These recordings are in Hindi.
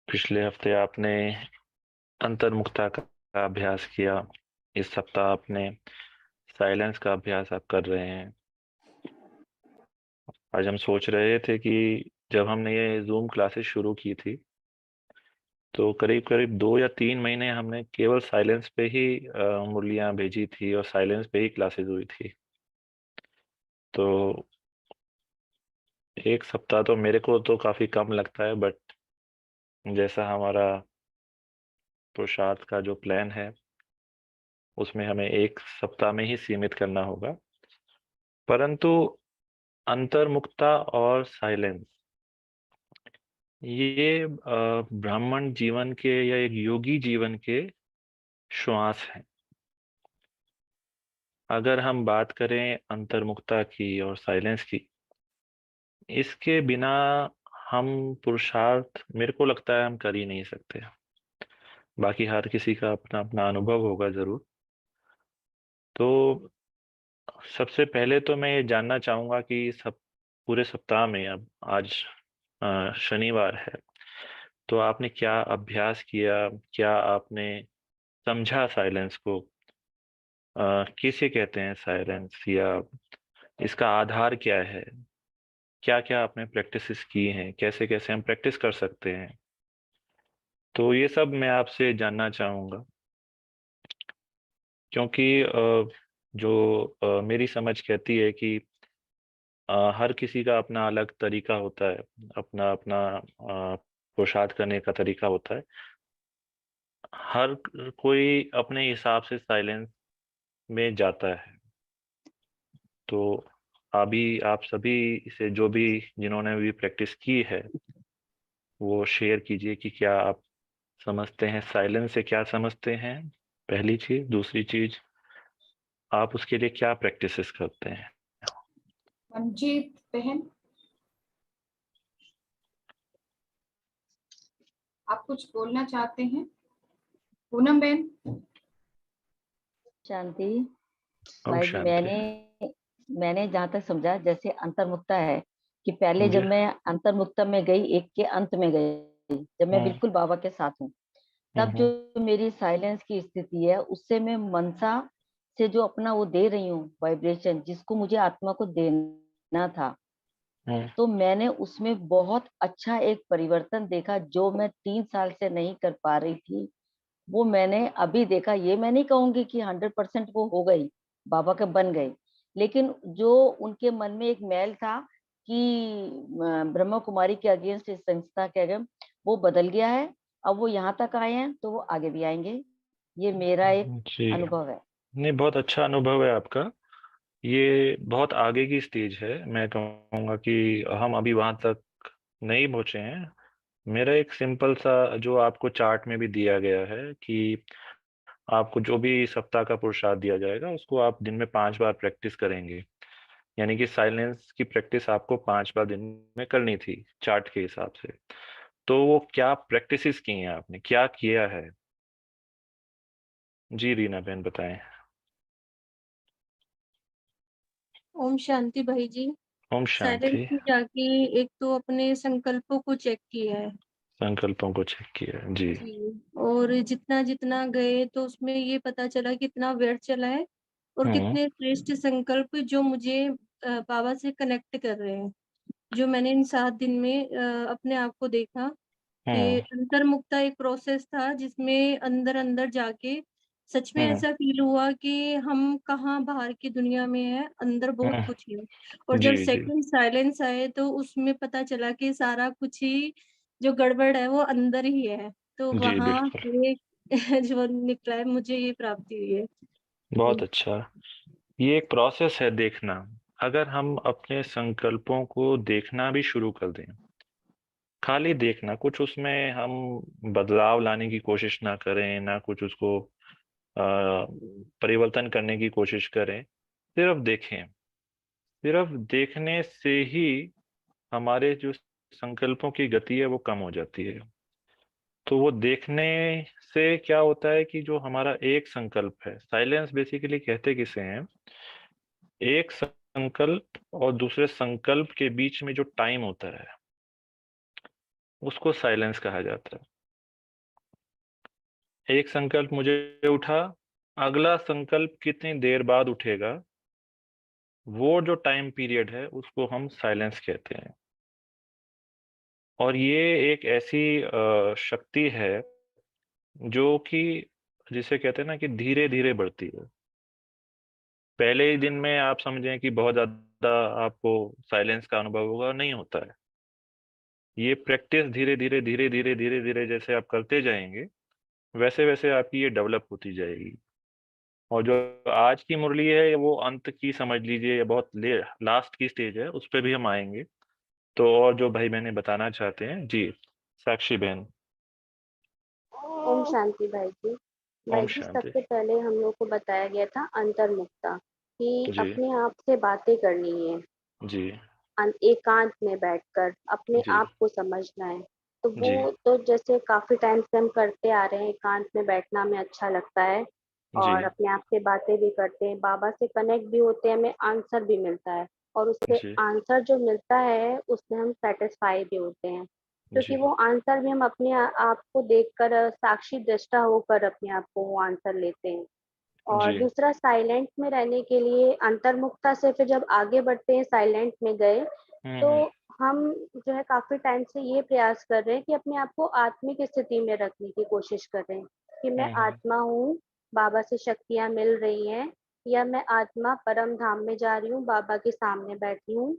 पिछले हफ्ते आपने अंतर्मुखता का अभ्यास किया। इस सप्ताह आपने साइलेंस का अभ्यास आप कर रहे हैं। आज हम सोच रहे थे कि जब हमने ये जूम क्लासेस शुरू की थी तो करीब करीब 2 या 3 महीने हमने केवल साइलेंस पे ही मुरलियां भेजी थी और साइलेंस पे ही क्लासेस हुई थी। तो एक सप्ताह तो मेरे को तो काफी कम लगता है, बट जैसा हमारा पुरुषार्थ का जो प्लान है उसमें हमें एक सप्ताह में ही सीमित करना होगा। परंतु अंतर्मुखता और साइलेंस ये ब्राह्मण जीवन के या एक योगी जीवन के श्वास हैं। अगर हम बात करें अंतर्मुखता की और साइलेंस की, इसके बिना हम पुरुषार्थ मेरे को लगता है हम कर ही नहीं सकते। बाकी हर किसी का अपना अपना अनुभव होगा जरूर। तो सबसे पहले तो मैं ये जानना चाहूंगा कि सब पूरे सप्ताह में, अब आज शनिवार है, तो आपने क्या अभ्यास किया, क्या आपने समझा साइलेंस को, किसे कहते हैं साइलेंस, या इसका आधार क्या है, क्या क्या आपने प्रैक्टिसेस की हैं, कैसे कैसे हम प्रैक्टिस कर सकते हैं। तो ये सब मैं आपसे जानना चाहूँगा, क्योंकि जो मेरी समझ कहती है कि हर किसी का अपना अलग तरीका होता है, अपना अपना पुरुषार्थ करने का तरीका होता है। हर कोई अपने हिसाब से साइलेंस में जाता है। तो अभी आप सभी से, जो भी जिन्होंने भी प्रैक्टिस की है, वो शेयर कीजिए कि क्या आप समझते हैं, साइलेंस से क्या समझते हैं, पहली चीज। दूसरी चीज, आप उसके लिए क्या प्रैक्टिसेस करते हैं। मंजीत बहन, आप कुछ बोलना चाहते हैं? पूनम बहन। शांति। ओम भाई जी, शांति। मैंने जहाँ तक समझा, जैसे अंतर्मुक्ता है कि पहले जी। जब मैं अंतर्मुक्ता में गई, एक के अंत में गई, जब मैं हम्म। बिल्कुल बाबा के साथ हूँ, तब हम्म। जो मेरी साइलेंस की स्थिति है, उससे मैं मनसा से जो अपना वो दे रही हूँ वाइब्रेशन, जिसको मुझे आत्मा को देना था, हम्म। तो मैंने उसमें बहुत अच्छा एक परिवर्तन देखा, जो मैं 3 साल से नहीं कर पा रही थी। वो मैंने अभी देखा। ये मैं नहीं कहूंगी कि 100% वो हो गई, बाबा के बन गए, लेकिन जो उनके मन में एक मैल था कि ब्रह्मा कुमारी के अगेंस्ट इस संस्था के अगेंस्ट, वो बदल गया है। अब वो यहाँ तक आए हैं तो वो आगे भी आएंगे। ये मेरा एक जी। अनुभव है। नहीं, बहुत अच्छा अनुभव है आपका। ये बहुत आगे की स्टेज है। मैं कहूँगा कि हम अभी वहां तक नहीं पहुंचे हैं। मेरा एक सिंपल सा, जो आपको चार्ट में भी दिया गया है, कि आपको जो भी सप्ताह का पुरुषार्थ दिया जाएगा उसको आप दिन में 5 बार प्रैक्टिस करेंगे। यानी कि साइलेंस की प्रैक्टिस आपको 5 बार दिन में करनी थी चार्ट के हिसाब से। तो वो क्या प्रैक्टिसेस की हैं, आपने क्या किया है। जी रीना बहन बताएं। ओम शांति भाई जी। ओम साइलेंस शांति। में जाके एक तो अपने संकल्पों को चेक किया है संकल्पों को चेक किया, जी। जी। और जितना जितना गए तो उसमें ये पता चला कितना व्यर्थ चला है और हम्म। कितने श्रेष्ठ संकल्प जो मुझे बाबा से कनेक्ट कर रहे हैं। जो मैंने इन 7 दिन में अपने आप को देखा कि हम्म। अंतर्मुक्ता एक प्रोसेस था जिसमें अंदर अंदर जाके सच में हम्म। ऐसा फील हुआ कि हम कहाँ बाहर की दुनिया में है, अंदर बहुत हम्म। कुछ है। और जब जी जी। सेकंड साइलेंस आए तो उसमें पता चला कि सारा कुछ ही जो गड़बड़ है वो अंदर ही है। तो जी वहां बिल्कुल। से जो निकला है, मुझे ये प्राप्ति हुई है। बहुत अच्छा। ये एक प्रोसेस है देखना। अगर हम अपने संकल्पों को देखना भी शुरू कर दें, खाली देखना, कुछ उसमें हम बदलाव लाने की कोशिश ना करें, ना कुछ उसको परिवर्तन करने की कोशिश करें, सिर्फ देखें। सिर्फ देखने से ही हमारे जो संकल्पों की गति है वो कम हो जाती है। तो वो देखने से क्या होता है कि जो हमारा एक संकल्प है, साइलेंस बेसिकली कहते किसे हैं, एक संकल्प और दूसरे संकल्प के बीच में जो टाइम होता है उसको साइलेंस कहा जाता है। एक संकल्प मुझे उठा, अगला संकल्प कितनी देर बाद उठेगा, वो जो टाइम पीरियड है उसको हम साइलेंस कहते हैं। और ये एक ऐसी शक्ति है जो कि जिसे कहते हैं ना कि धीरे धीरे बढ़ती है। पहले ही दिन में आप समझें कि बहुत ज्यादा आपको साइलेंस का अनुभव होगा, नहीं होता है। ये प्रैक्टिस धीरे धीरे धीरे धीरे धीरे धीरे जैसे आप करते जाएंगे, वैसे वैसे आपकी ये डेवलप होती जाएगी। और जो आज की मुरली है वो अंत की समझ लीजिए, ये बहुत लास्ट की स्टेज है, उस पर भी हम आएंगे। तो और जो भाई बहनें बताना चाहते हैं जी, साक्षी बहन। ओम शांति भाई जी। ओम भाई जी, शांति। सबसे पहले हम लोग को बताया गया था अंतर्मुक्ता, कि जी अपने आप से बातें करनी है, जी एकांत में बैठकर अपने जी आप को समझना है। तो जी वो तो जैसे काफी टाइम से हम करते आ रहे हैं, एकांत में बैठना हमें अच्छा लगता है जी और अपने आप से बातें भी करते हैं, बाबा से कनेक्ट भी होते हैं, हमें आंसर भी मिलता है और उससे जी आंसर जो मिलता है उससे हम सेटिस्फाई भी होते हैं, क्योंकि जी वो आंसर भी हम अपने आप को देखकर साक्षी दृष्टा होकर अपने आप को वो आंसर लेते हैं। और जी। दूसरा, साइलेंट में रहने के लिए अंतर्मुखता से फिर जब आगे बढ़ते हैं, साइलेंट में गए तो हम्म। हम जो है काफी टाइम से ये प्रयास कर रहे हैं कि अपने आप को आत्मिक स्थिति में रखने की कोशिश कर रहे हैं, कि मैं हम्म। आत्मा हूँ, बाबा से शक्तियां मिल रही हैं, या मैं आत्मा परम धाम में जा रही हूँ, बाबा के सामने बैठी हूँ।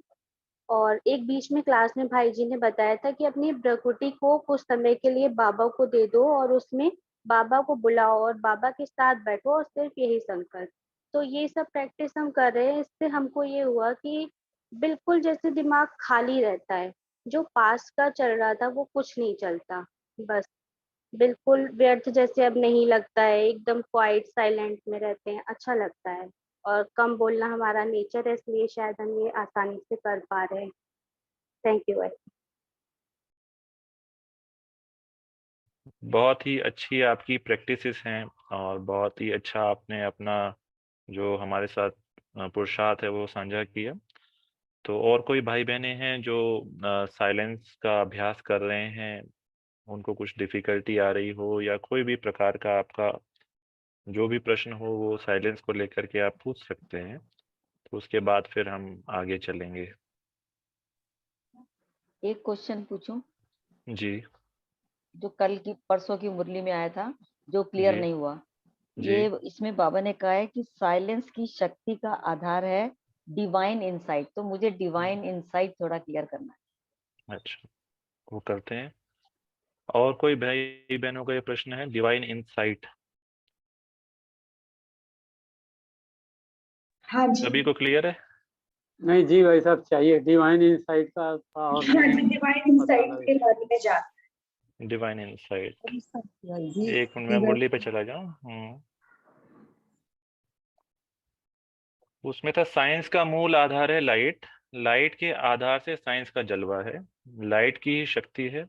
और एक बीच में क्लास में भाई जी ने बताया था कि अपनी प्रकृति को कुछ समय के लिए बाबा को दे दो और उसमें बाबा को बुलाओ और बाबा के साथ बैठो और सिर्फ यही संकल्प। तो ये सब प्रैक्टिस हम कर रहे हैं, इससे हमको ये हुआ कि बिल्कुल जैसे दिमाग खाली रहता है, जो पास का चल रहा था वो कुछ नहीं चलता, बस बिल्कुल व्यर्थ जैसे अब नहीं लगता है, एकदम क्वाइट साइलेंट में रहते हैं, अच्छा लगता है। और कम बोलना हमारा नेचर है, इसलिए शायद हम ये आसानी से कर पा रहे हैं। थैंक यू भाई। बहुत ही अच्छी आपकी प्रैक्टिसेस हैं और बहुत ही अच्छा आपने अपना जो हमारे साथ पुरुषार्थ है वो साझा किया। तो और कोई भाई बहनें हैं जो साइलेंस का अभ्यास कर रहे हैं, उनको कुछ डिफिकल्टी आ रही हो या कोई भी प्रकार का आपका जो भी प्रश्न हो वो साइलेंस को लेकर के आप पूछ सकते हैं। तो उसके बाद फिर हम आगे चलेंगे। एक क्वेश्चन पूछूं जी जो कल की परसों की मुरली में आया था, जो क्लियर जी नहीं हुआ। जी। ये इसमें बाबा ने कहा है कि साइलेंस की शक्ति का आधार है डिवाइन इंसाइट, तो मुझे डिवाइन इंसाइट थोड़ा क्लियर करना है। अच्छा, वो करते हैं। और कोई भाई बहनों का ये प्रश्न है, डिवाइन इंसाइट हाँ जी। सभी को क्लियर है? नहीं जी भाई साहब, चाहिए डिवाइन इंसाइट का थोड़ा और हाँ नहीं जी, डिवाइन पता इंसाइट लगे। के बारे में जान। डिवाइन इंसाइट, जी, एक मिनट मैं मुरली पे चला जाऊं। उसमें था साइंस का मूल आधार है लाइट, लाइट के आधार से साइंस का जलवा है, लाइट की ही शक्ति है।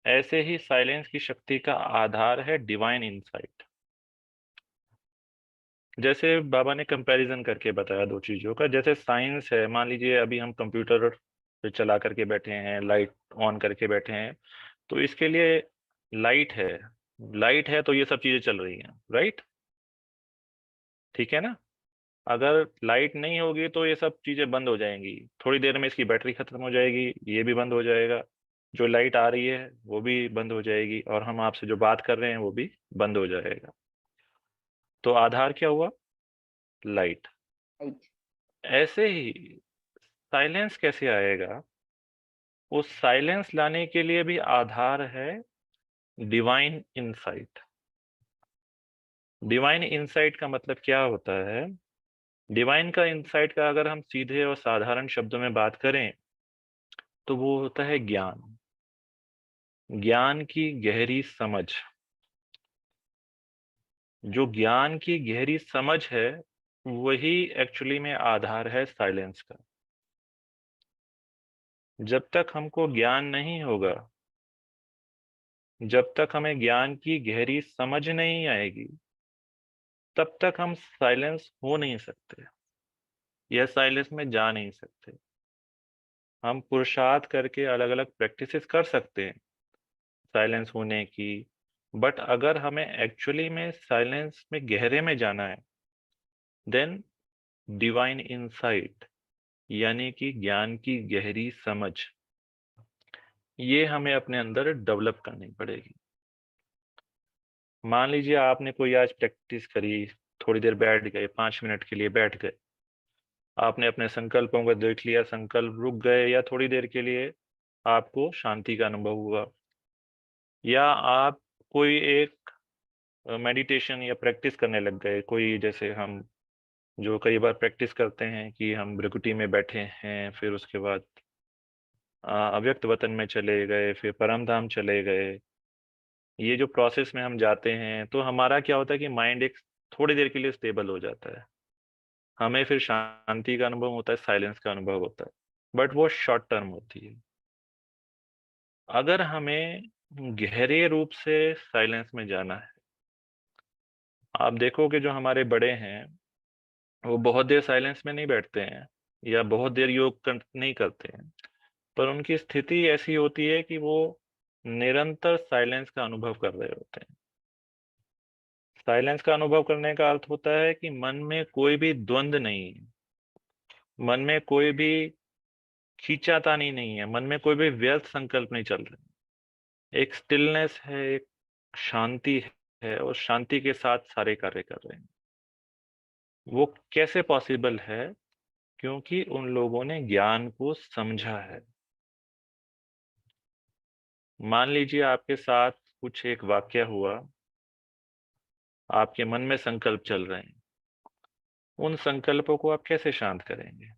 ऐसे ही साइलेंस की शक्ति का आधार है डिवाइन इंसाइट। जैसे बाबा ने कंपैरिजन करके बताया दो चीजों का। जैसे साइंस है, मान लीजिए अभी हम कंप्यूटर पे चला करके बैठे हैं, लाइट ऑन करके बैठे हैं, तो इसके लिए लाइट है, लाइट है तो ये सब चीजें चल रही हैं, राइट? ठीक है ना? अगर लाइट नहीं होगी तो ये सब चीजें बंद हो जाएंगी, थोड़ी देर में इसकी बैटरी खत्म हो जाएगी, ये भी बंद हो जाएगा, जो लाइट आ रही है वो भी बंद हो जाएगी, और हम आपसे जो बात कर रहे हैं वो भी बंद हो जाएगा। तो आधार क्या हुआ? लाइट। राइट। ऐसे ही साइलेंस कैसे आएगा? उस साइलेंस लाने के लिए भी आधार है डिवाइन इंसाइट। डिवाइन इंसाइट का मतलब क्या होता है? डिवाइन का इंसाइट का अगर हम सीधे और साधारण शब्दों में बात करें तो वो होता है ज्ञान, ज्ञान की गहरी समझ। जो ज्ञान की गहरी समझ है वही एक्चुअली में आधार है साइलेंस का। जब तक हमको ज्ञान नहीं होगा, जब तक हमें ज्ञान की गहरी समझ नहीं आएगी, तब तक हम साइलेंस हो नहीं सकते या साइलेंस में जा नहीं सकते। हम पुरुषार्थ करके अलग अलग प्रैक्टिसेस कर सकते हैं साइलेंस होने की, बट अगर हमें एक्चुअली में साइलेंस में गहरे में जाना है, देन डिवाइन इनसाइट यानी कि ज्ञान की गहरी समझ, ये हमें अपने अंदर डेवलप करनी पड़ेगी। मान लीजिए आपने कोई आज प्रैक्टिस करी, थोड़ी देर बैठ गए, 5 मिनट के लिए बैठ गए, आपने अपने संकल्पों को देख लिया, संकल्प रुक गए, या थोड़ी देर के लिए आपको शांति का अनुभव हुआ, या आप कोई एक मेडिटेशन या प्रैक्टिस करने लग गए, कोई जैसे हम जो कई बार प्रैक्टिस करते हैं कि हम भृकुटी में बैठे हैं, फिर उसके बाद अव्यक्त वतन में चले गए, फिर परम धाम चले गए, ये जो प्रोसेस में हम जाते हैं तो हमारा क्या होता है कि माइंड एक थोड़ी देर के लिए स्टेबल हो जाता है, हमें फिर शांति का अनुभव होता है, साइलेंस का अनुभव होता है, बट वो शॉर्ट टर्म होती है। अगर हमें गहरे रूप से साइलेंस में जाना है, आप देखोगे जो हमारे बड़े हैं वो बहुत देर साइलेंस में नहीं बैठते हैं या बहुत देर नहीं करते हैं, पर उनकी स्थिति ऐसी होती है कि वो निरंतर साइलेंस का अनुभव कर रहे होते हैं। साइलेंस का अनुभव करने का अर्थ होता है कि मन में कोई भी द्वंद नहीं है, मन में कोई भी खींचातानी नहीं है, मन में कोई भी व्यर्थ संकल्प नहीं चल रहे, एक स्टिलनेस है, एक शांति है, और शांति के साथ सारे कार्य कर रहे हैं। वो कैसे पॉसिबल है? क्योंकि उन लोगों ने ज्ञान को समझा है। मान लीजिए आपके साथ कुछ एक वाक्य हुआ, आपके मन में संकल्प चल रहे हैं, उन संकल्पों को आप कैसे शांत करेंगे?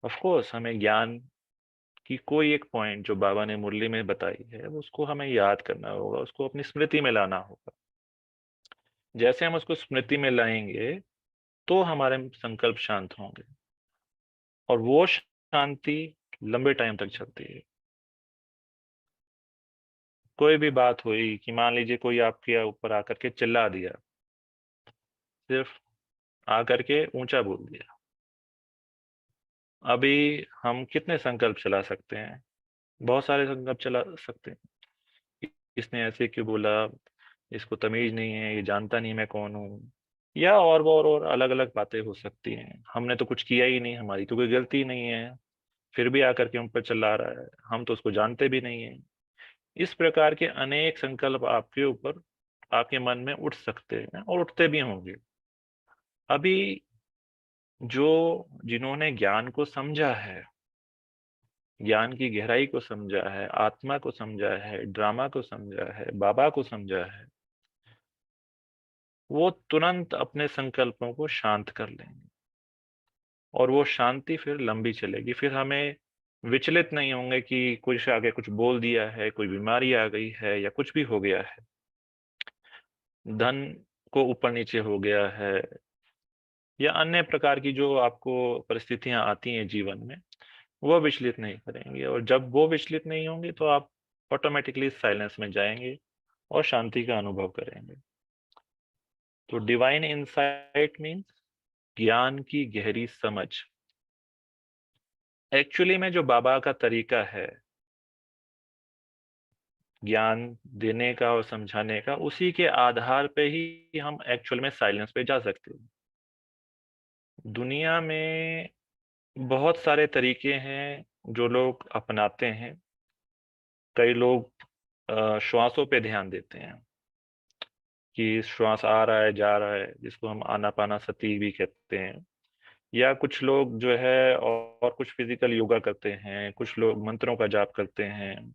ऑफ कोर्स हमें ज्ञान की कोई एक पॉइंट जो बाबा ने मुरली में बताई है उसको हमें याद करना होगा, उसको अपनी स्मृति में लाना होगा। जैसे हम उसको स्मृति में लाएंगे तो हमारे संकल्प शांत होंगे, और वो शांति लंबे टाइम तक चलती है। कोई भी बात हुई कि मान लीजिए कोई आपके ऊपर आकर के चिल्ला दिया, सिर्फ आकर के ऊंचा बोल दिया, अभी हम कितने संकल्प चला सकते हैं? बहुत सारे संकल्प चला सकते हैं। इसने ऐसे क्यों बोला, इसको तमीज नहीं है, ये जानता नहीं मैं कौन हूँ, या और अलग अलग बातें हो सकती हैं। हमने तो कुछ किया ही नहीं, हमारी तो कोई गलती नहीं है, फिर भी आकर के हम पर चिल्ला रहा है, हम तो उसको जानते भी नहीं है। इस प्रकार के अनेक संकल्प आपके ऊपर, आपके मन में उठ सकते हैं और उठते भी होंगे। अभी जो जिन्होंने ज्ञान को समझा है, ज्ञान की गहराई को समझा है, आत्मा को समझा है, ड्रामा को समझा है, बाबा को समझा है, वो तुरंत अपने संकल्पों को शांत कर लेंगे, और वो शांति फिर लंबी चलेगी। फिर हमें विचलित नहीं होंगे कि कुछ आगे कुछ बोल दिया है, कोई बीमारी आ गई है, या कुछ भी हो गया है, धन को ऊपर नीचे हो गया है, या अन्य प्रकार की जो आपको परिस्थितियां आती हैं जीवन में, वो विचलित नहीं करेंगे। और जब वो विचलित नहीं होंगे तो आप ऑटोमेटिकली साइलेंस में जाएंगे और शांति का अनुभव करेंगे। तो डिवाइन इंसाइट मीन्स ज्ञान की गहरी समझ। एक्चुअली में जो बाबा का तरीका है ज्ञान देने का और समझाने का, उसी के आधार पे ही हम एक्चुअल में साइलेंस पे जा सकते हैं। दुनिया में बहुत सारे तरीके हैं जो लोग अपनाते हैं। कई लोग श्वासों पे ध्यान देते हैं कि श्वास आ रहा है जा रहा है, जिसको हम आनापाना सती भी कहते हैं। या कुछ लोग जो है और कुछ फिजिकल योगा करते हैं, कुछ लोग मंत्रों का जाप करते हैं,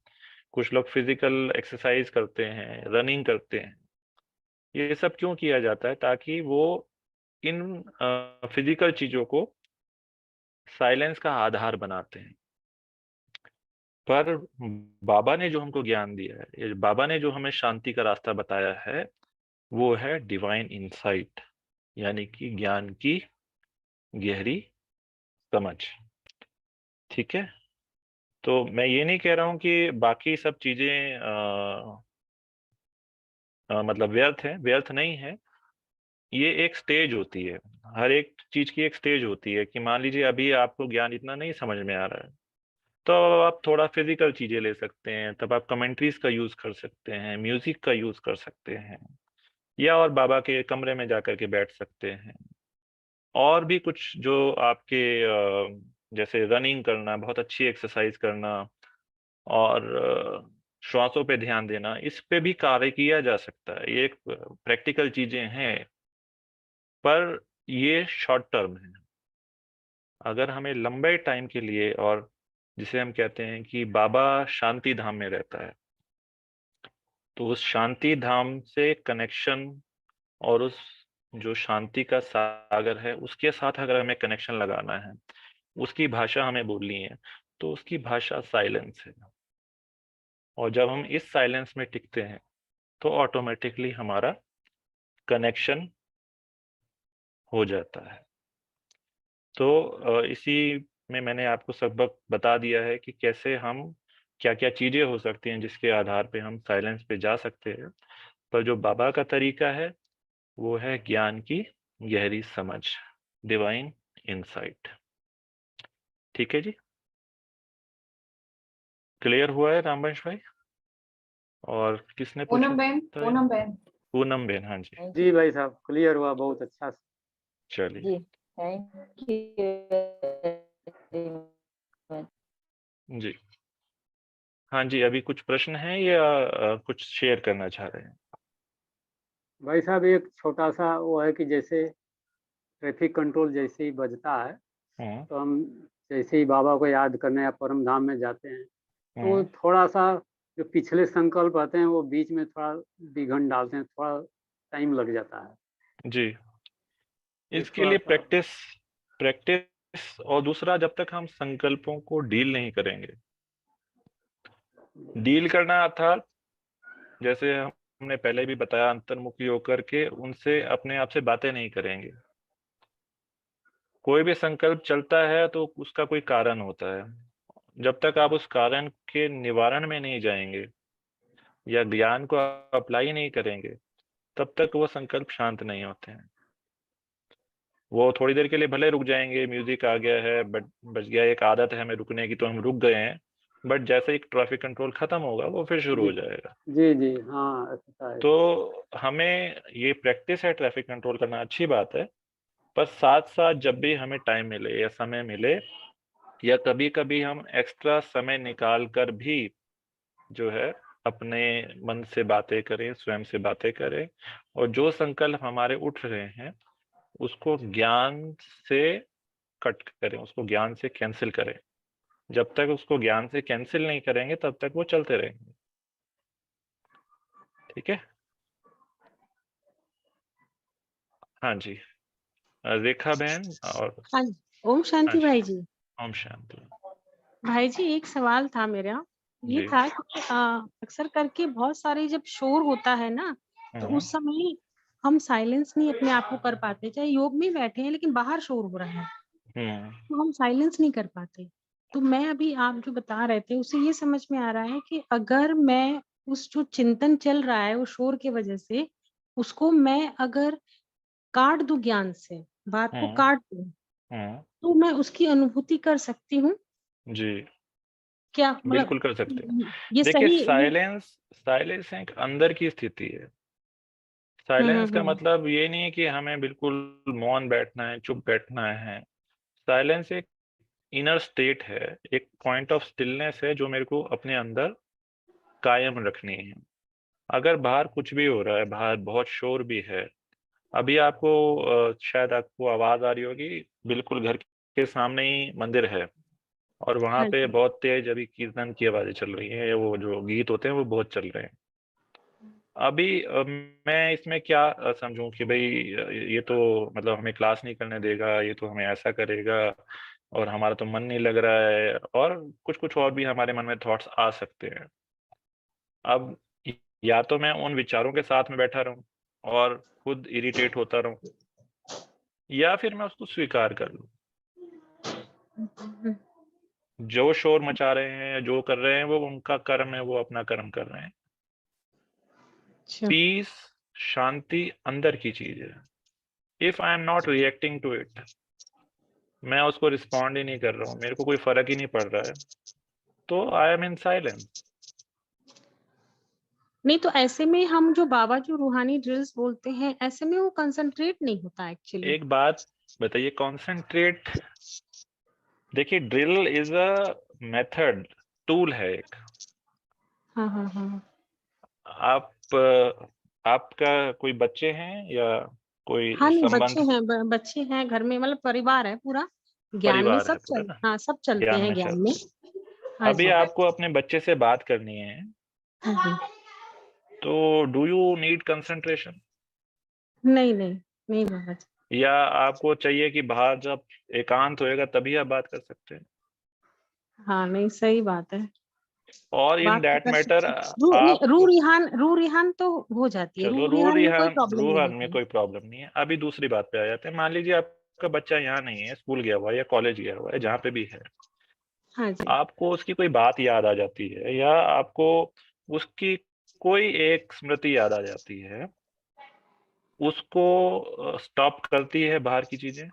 कुछ लोग फिजिकल एक्सरसाइज करते हैं, रनिंग करते हैं। ये सब क्यों किया जाता है? ताकि वो इन फिजिकल चीजों को साइलेंस का आधार बनाते हैं। पर बाबा ने जो हमको ज्ञान दिया है, ये बाबा ने जो हमें शांति का रास्ता बताया है, वो है डिवाइन इंसाइट, यानी कि ज्ञान की गहरी समझ। ठीक है, तो मैं ये नहीं कह रहा हूं कि बाकी सब चीजें मतलब व्यर्थ है, व्यर्थ नहीं है। ये एक स्टेज होती है, हर एक चीज की एक स्टेज होती है कि मान लीजिए अभी आपको ज्ञान इतना नहीं समझ में आ रहा है, तो आप थोड़ा फिजिकल चीजें ले सकते हैं, तब आप कमेंट्रीज का यूज कर सकते हैं, म्यूजिक का यूज कर सकते हैं, या और बाबा के कमरे में जाकर के बैठ सकते हैं। और भी कुछ जो आपके जैसे रनिंग करना, बहुत अच्छी एक्सरसाइज करना, और श्वासों पे ध्यान देना, इस पे भी कार्य किया जा सकता है। ये एक प्रैक्टिकल चीजें हैं, पर ये शॉर्ट टर्म है। अगर हमें लंबे टाइम के लिए, और जिसे हम कहते हैं कि बाबा शांति धाम में रहता है, तो उस शांति धाम से कनेक्शन, और उस जो शांति का सागर है उसके साथ अगर हमें कनेक्शन लगाना है, उसकी भाषा हमें बोलनी है, तो उसकी भाषा साइलेंस है। और जब हम इस साइलेंस में टिकते हैं तो ऑटोमेटिकली हमारा कनेक्शन हो जाता है। तो इसी में मैंने आपको सबक बता दिया है कि कैसे हम, क्या क्या चीजें हो सकती हैं जिसके आधार पे हम साइलेंस पे जा सकते हैं। पर जो बाबा का तरीका है वो है ज्ञान की गहरी समझ, डिवाइन इनसाइट। ठीक है जी, क्लियर हुआ है रामवंश भाई? और किसने पूछा पूनम बहन, था? पूनम बहन। पूनम बेन, हाँ जी, थैंक जी भाई साहब क्लियर हुआ बहुत अच्छा से। चलिए जी, थैंक यू। जी। हाँ जी, अभी कुछ प्रश्न है या कुछ शेयर करना चाह रहे हैं? भाई साहब एक छोटा सा वो है कि जैसे ट्रैफिक कंट्रोल जैसे ही बजता है हम्म तो हम जैसे ही बाबा को याद करने या परम धाम में जाते हैं तो हम्म थोड़ा सा जो पिछले संकल्प आते हैं वो बीच में थोड़ा विघन डालते हैं, थोड़ा टाइम लग जाता है। जी, ये इसके थोड़ा लिए सा प्रैक्टिस, प्रैक्टिस, और दूसरा, जब तक हम संकल्पों को डील नहीं करेंगे, डील करना अर्थात जैसे हमने पहले भी बताया, अंतर्मुखी होकर के उनसे अपने आप से बातें नहीं करेंगे। कोई भी संकल्प चलता है तो उसका कोई कारण होता है। जब तक आप उस कारण के निवारण में नहीं जाएंगे या ज्ञान को अप्लाई नहीं करेंगे, तब तक वो संकल्प शांत नहीं होते हैं। वो थोड़ी देर के लिए भले रुक जाएंगे, म्यूजिक आ गया है, बट बच गया, एक आदत है हमें रुकने की तो हम रुक गए हैं, बट जैसे ही ट्रैफिक कंट्रोल खत्म होगा वो फिर शुरू जी हो जाएगा। जी जी हाँ ऐसा है। तो हमें ये प्रैक्टिस है ट्रैफिक कंट्रोल करना, अच्छी बात है, पर साथ साथ जब भी हमें टाइम मिले या समय मिले, या कभी कभी हम एक्स्ट्रा समय निकाल कर भी जो है अपने मन से बातें करें, स्वयं से बातें करें, और जो संकल्प हमारे उठ रहे हैं उसको ज्ञान से कट करें, उसको ज्ञान से कैंसिल करें। जब तक उसको ज्ञान से कैंसिल नहीं करेंगे तब तक वो चलते रहेंगे। ठीक है, हाँ जी, रेखा बहन और हाँ जी, ओम हाँ शांति जी, भाई जी। ओम शांति। भाई जी एक सवाल था मेरा, ये जी। था कि अक्सर करके बहुत सारे जब शोर होता है ना, तो हम्म उस समय हम साइलेंस नहीं अपने आप को कर पाते, चाहे योग में बैठे हैं लेकिन बाहर शोर हो रहा है हम्म तो हम साइलेंस नहीं कर पाते। तो मैं अभी आप जो बता रहे थे उससे ये समझ में आ रहा है कि अगर मैं उस जो चिंतन चल रहा है वो शोर की वजह से, उसको मैं अगर काट दूं ज्ञान से, बात को हम्म काट दूं, हम्म तो मैं उसकी अनुभूति कर सकती हूँ जी, क्या? मतलब बिल्कुल कर सकते हैं। ये देखिए, सही ये। साइलेंस, साइलेंस एक अंदर की स्थिति है। साइलेंस का हम्म। मतलब ये नहीं है कि हमें बिल्कुल मौन बैठना है, चुप बैठना है। साइलेंस एक इनर स्टेट है, एक पॉइंट ऑफ स्टिलनेस है जो मेरे को अपने अंदर कायम रखनी है। अगर बाहर कुछ भी हो रहा है, बाहर बहुत शोर भी है, अभी आपको शायद आपको आवाज आ रही होगी, बिल्कुल घर के सामने ही मंदिर है, और वहां हाँ पे जी। बहुत तेज अभी कीर्तन की आवाजें चल रही हैं, या वो जो गीत होते हैं वो बहुत चल रहे हैं। अभी मैं इसमें क्या समझूं कि भाई ये तो मतलब हमें क्लास नहीं करने देगा, ये तो हमें ऐसा करेगा, और हमारा तो मन नहीं लग रहा है, और कुछ कुछ और भी हमारे मन में थॉट्स आ सकते हैं। अब या तो मैं उन विचारों के साथ में बैठा रहूं और खुद इरिटेट होता रहूं, या फिर मैं उसको स्वीकार कर लूं। जो शोर मचा रहे हैं, जो कर रहे हैं, वो उनका कर्म है, वो अपना कर्म कर रहे हैं। अच्छा। पीस, शांति अंदर की चीज है। If I am not reacting to it, मैं उसको रिस्पॉन्ड ही नहीं कर रहा हूँ, मेरे को कोई फर्क ही नहीं पड़ रहा है, तो आई एम इन साइलेंस। नहीं तो ऐसे में हम जो बाबा जो रूहानी ड्रिल्स बोलते हैं, ऐसे में वो कंसंट्रेट नहीं होता एक्चुअली। एक बात बताइए, कॉन्सेंट्रेट, देखिए drill is a method, tool है एक। हाँ हाँ हाँ। आप आपका कोई बच्चे हैं या कोई हाँ नहीं संबंध? बच्चे हैं, बच्चे हैं घर में, मतलब परिवार है पूरा, ज्ञान में परिवार है सब पूरा ना, हाँ सब चलते ज्ञान हैं में ज्ञान में। चलते हैं। हाँ अभी जी। आपको अपने बच्चे से बात करनी है, हाँ जी। तो डू यू नीड कंसंट्रेशन, नहीं नहीं नहीं बाबा जी। या आपको चाहिए कि बाहर जब एकांत होएगा तभी आप बात कर सकते हैं? हाँ नहीं सही बात है, और इन बात तो दैट कर मैटर सकते हैं। रू नहीं, आप, रू रिहान तो हो जाती है, चलो रू रिहान में कोई प्रॉब्लम नहीं रूहान में होती। कोई प्रॉब्लम नहीं है। अभी दूसरी बात पे आ जाते हैं। मान लीजिए आपका बच्चा यहाँ नहीं है, स्कूल गया हुआ है या कॉलेज गया हुआ है, जहाँ पे भी है, हाँ जी। आपको उसकी कोई बात याद आ जाती है या आपको उसकी कोई एक स्मृति याद आ जाती है, उसको स्टॉप करती है बाहर की चीजें?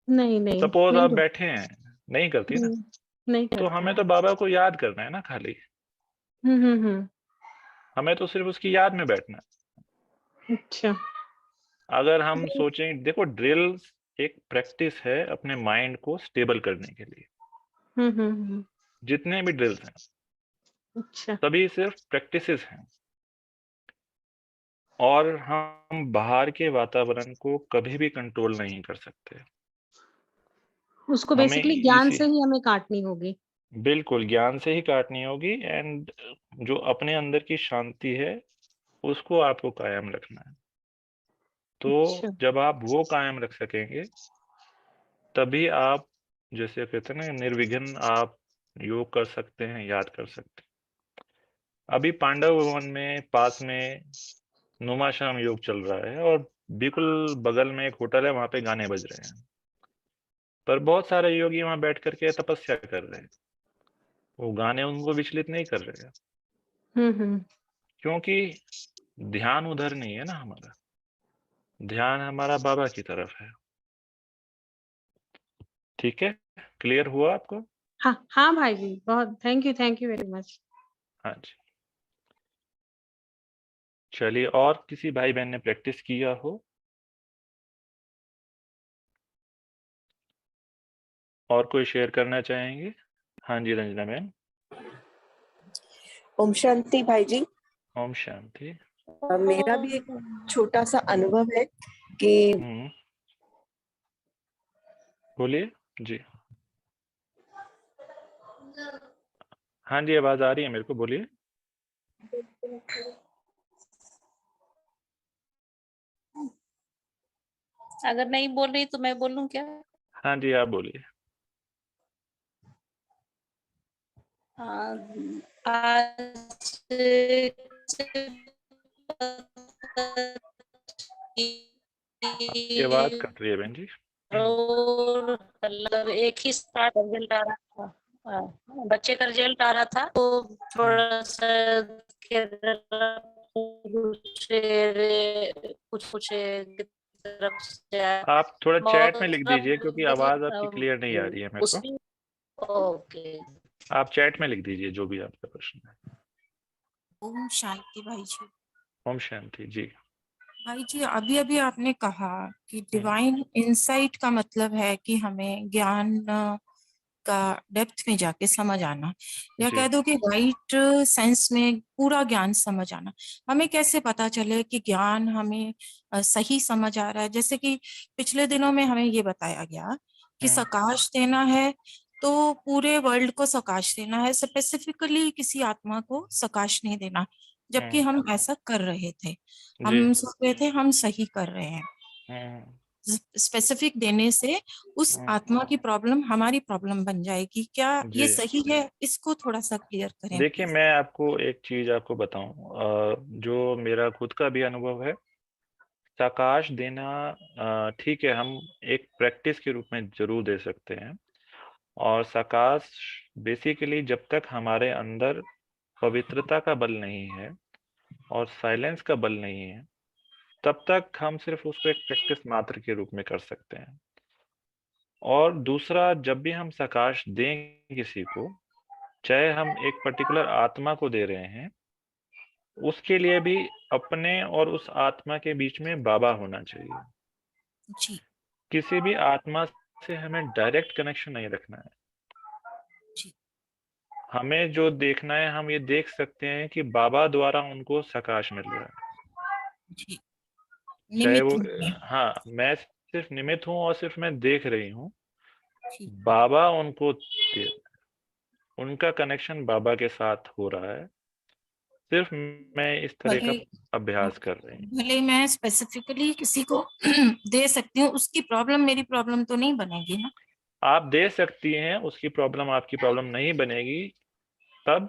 नहीं नहीं सपोज नहीं आप होती। बैठे हैं, नहीं करती ना? नहीं तो करती हमें है। तो बाबा को याद करना है ना खाली, हम्म। हमें तो सिर्फ उसकी याद में बैठना है। अच्छा। अगर हम सोचें, देखो ड्रिल्स एक प्रैक्टिस है अपने माइंड को स्टेबल करने के लिए। हम्म। जितने भी ड्रिल्स हैं अच्छा। सभी सिर्फ प्रैक्टिसेस हैं, और हम बाहर के वातावरण को कभी भी कंट्रोल नहीं कर सकते। उसको हमें बेसिकली ज्ञान इसी, से ही हमें काटनी होगी। बिल्कुल ज्ञान से ही काटनी होगी। एंड जो अपने अंदर की शांति है उसको आपको कायम रखना है। तो अच्छा। जब आप वो कायम रख सकेंगे तभी आप, जैसे कहते हैं ना, निर्विघ्न आप योग कर सकते हैं, याद कर सकते हैं। अभी पांडव भवन में पास में नुमाशाम योग चल रहा है, और बिल्कुल बगल में एक होटल है, वहां पे गाने बज रहे हैं, पर बहुत सारे योगी वहां बैठ करके तपस्या कर रहे हैं। वो गाने उनको विचलित नहीं कर रहे हैं, हम्म। क्योंकि ध्यान उधर नहीं है ना, हमारा ध्यान हमारा बाबा की तरफ है। ठीक है, क्लियर हुआ आपको? हाँ हाँ भाई जी, बहुत थैंक यू वेरी मच। हाँ जी। चलिए, और किसी भाई बहन ने प्रैक्टिस किया हो? और कोई शेयर करना चाहेंगे? हाँ जी, रंजना मैम। ओम शांति भाई जी। ओम शांति। मेरा भी एक छोटा सा अनुभव है कि बोलिए जी। हाँ जी, आवाज आ रही है मेरे को, बोलिए। अगर नहीं बोल रही तो मैं बोलूं क्या? हाँ जी, आप बोलिए। आज आपकी आवाज कट रही है बहन जी। और मतलब एक ही साथ रिजल्ट आ रहा था, बच्चे का रिजल्ट आ रहा था, तो थोड़ा सा कुछ तरफ से आप थोड़ा चैट में लिख दीजिए, क्योंकि आवाज आपकी क्लियर नहीं आ रही है मेरे को। उसमें ओके। आप चैट में लिख दीजिए जो भी आपका प्रश्न है। ओम शांति भाई जी। ओम शांति जी। भाई जी, अभी अभी आपने कहा कि डिवाइन इंसाइट का मतलब है कि हमें ज्ञान का डेप्थ में जाके समझ आना, या जी। कह दो कि राइट सेंस में पूरा ज्ञान समझ आना। हमें कैसे पता चले कि ज्ञान हमें सही समझ आ रहा है? जैसे कि पिछले दिनों में हमें ये बताया गया कि सकाश देना है तो पूरे वर्ल्ड को सकाश देना है, स्पेसिफिकली किसी आत्मा को सकाश नहीं देना, जबकि हम ऐसा कर रहे थे। हम सोच रहे थे हम सही कर रहे हैं। स्पेसिफिक देने से उस आत्मा की प्रॉब्लम हमारी प्रॉब्लम बन जाएगी। क्या ये जी। सही है? इसको थोड़ा सा क्लियर करें देखिए, प्लीज। मैं आपको एक चीज आपको बताऊं, जो मेरा खुद का भी अनुभव है। सकाश देना ठीक है, हम एक प्रैक्टिस के रूप में जरूर दे सकते हैं। और सकाश बेसिकली जब तक हमारे अंदर पवित्रता का बल नहीं है और साइलेंस का बल नहीं है, तब तक हम सिर्फ उसको एक प्रैक्टिस मात्र के रूप में कर सकते हैं। और दूसरा, जब भी हम सकाश दें किसी को, चाहे हम एक पर्टिकुलर आत्मा को दे रहे हैं, उसके लिए भी अपने और उस आत्मा के बीच में बाबा होना चाहिए। जी किसी भी आत्मा से हमें डायरेक्ट कनेक्शन नहीं रखना है। जी हमें जो देखना है, हम ये देख सकते हैं कि बाबा द्वारा उनको सकाश मिल रहा है। जी चाहे वो, निमित्त में। हाँ, मैं सिर्फ निमित्त हूँ और सिर्फ मैं देख रही हूँ, जी बाबा उनको दे, उनका कनेक्शन बाबा के साथ हो रहा है। सिर्फ मैं इस तरह का भले अभ्यास कर रही हूँ। भले मैं स्पेसिफिकली किसी को दे सकती हूँ, उसकी प्रॉब्लम मेरी प्रॉब्लम तो नहीं बनेगी ना। आप दे सकती हैं, उसकी प्रॉब्लम आपकी प्रॉब्लम नहीं बनेगी तब,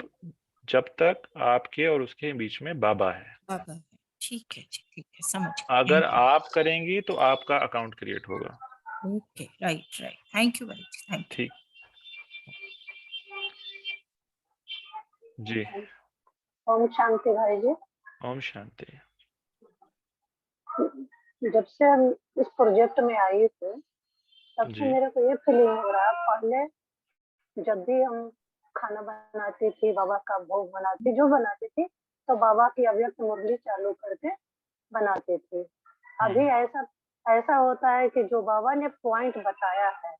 जब तक आपके और उसके बीच में बाबा है। बाबा है। ठीक है जी, ठीक है, समझ गई। अगर थैंक आप करेंगी तो आपका अकाउंट क्रिएट होगा। You. Okay, right right, thank you very much, thank you. ठीक। जी। ओम शांति भाई जी। ओम शांति। जब से हम इस प्रोजेक्ट में आई थे, तब से जी। मेरे को ये फीलिंग हो रहा है, पहले जब भी हम खाना बनाती थी, बाबा का भोग बनाती, जो बनाती थी, तो बाबा की अव्यक्त मुरली चालू करके बनाते थे। अभी ऐसा ऐसा होता है कि जो बाबा ने पॉइंट बताया है, अब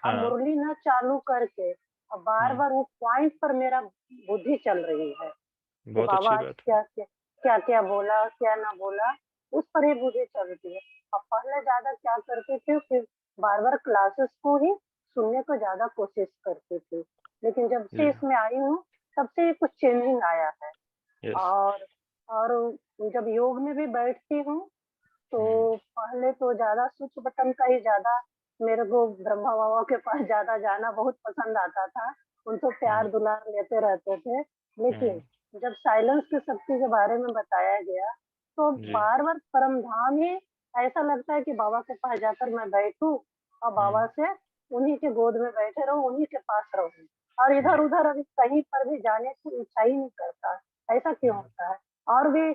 हाँ। मुरली ना चालू करके अब बार बार वो पॉइंट पर मेरा बुद्धि चल रही है कि बहुत बाबा अच्छी आज बात है। क्या क्या क्या क्या बोला, क्या ना बोला, उस पर ही बुद्धि चलती है। अब पहले ज्यादा क्या करते थे, फिर बार बार क्लासेस को ही सुनने को ज्यादा कोशिश करते थे, लेकिन जब से जी। इसमें आई हूँ, तब से कुछ चेंजिंग आया है। यस। और जब योग में भी बैठती हूँ, तो पहले तो ज्यादा स्विच बटन का ही ज्यादा, मेरे को ब्रह्मा बाबा के पास ज्यादा जाना बहुत पसंद आता था, उनको प्यार दुलार लेते रहते थे। लेकिन जब साइलेंस की शक्ति के बारे में बताया गया, तो जी। बार बार परम धाम ही ऐसा लगता है कि बाबा के पास जाकर मैं बैठूं और बाबा से उन्हीं के गोद में बैठे रहूं, उन्हीं के पास रहूं, और इधर उधर अभी कहीं पर भी जाने की इच्छा ही नहीं करता। ऐसा क्यों होता है? और भी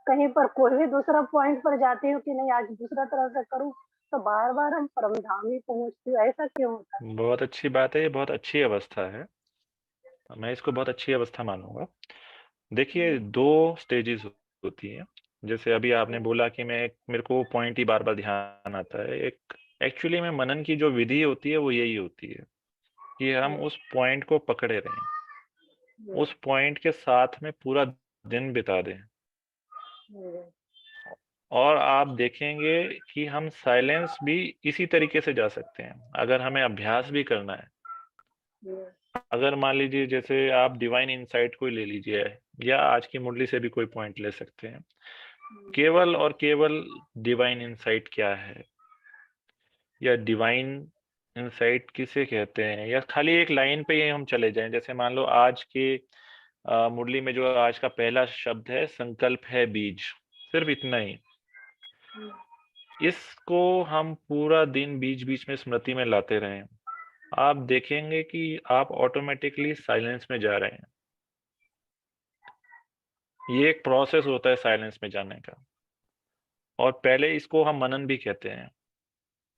कहीं पर कोई भी दूसरा पॉइंट पर जाती हूँ कि नहीं आज दूसरा तरह से करूँ, तो बार बार हम परमधाम ही पहुँचती हूँ। ऐसा क्यों होता है? बहुत अच्छी बात है, ये बहुत अच्छी अवस्था है, मैं इसको बहुत अच्छी अवस्था मानूंगा। देखिए, दो स्टेजेस होती हैं। जैसे अभी आपने बोला कि मेरे को पॉइंट ही बार बार ध्यान आता है। एक एक्चुअली में मनन की जो विधि होती है वो यही होती है कि हम उस पॉइंट को पकड़े रहें, उस पॉइंट के साथ में पूरा दिन बिता दें, और आप देखेंगे कि हम साइलेंस भी इसी तरीके से जा सकते हैं अगर हमें अभ्यास भी करना है। अगर मान लीजिए, जैसे आप डिवाइन इनसाइट को ले लीजिए, या आज की मुरली से भी कोई पॉइंट ले सकते हैं। केवल और केवल डिवाइन इनसाइट क्या है, या डिवाइन इनसाइट किसे कहते हैं, या खाली एक लाइन पे ही हम चले जाएं। जैसे मान लो आज के मुरली में जो आज का पहला शब्द है, संकल्प है बीज, सिर्फ इतना ही। इसको हम पूरा दिन बीच बीच में स्मृति में लाते रहें, आप देखेंगे कि आप ऑटोमेटिकली साइलेंस में जा रहे हैं। ये एक प्रोसेस होता है साइलेंस में जाने का, और पहले इसको हम मनन भी कहते हैं।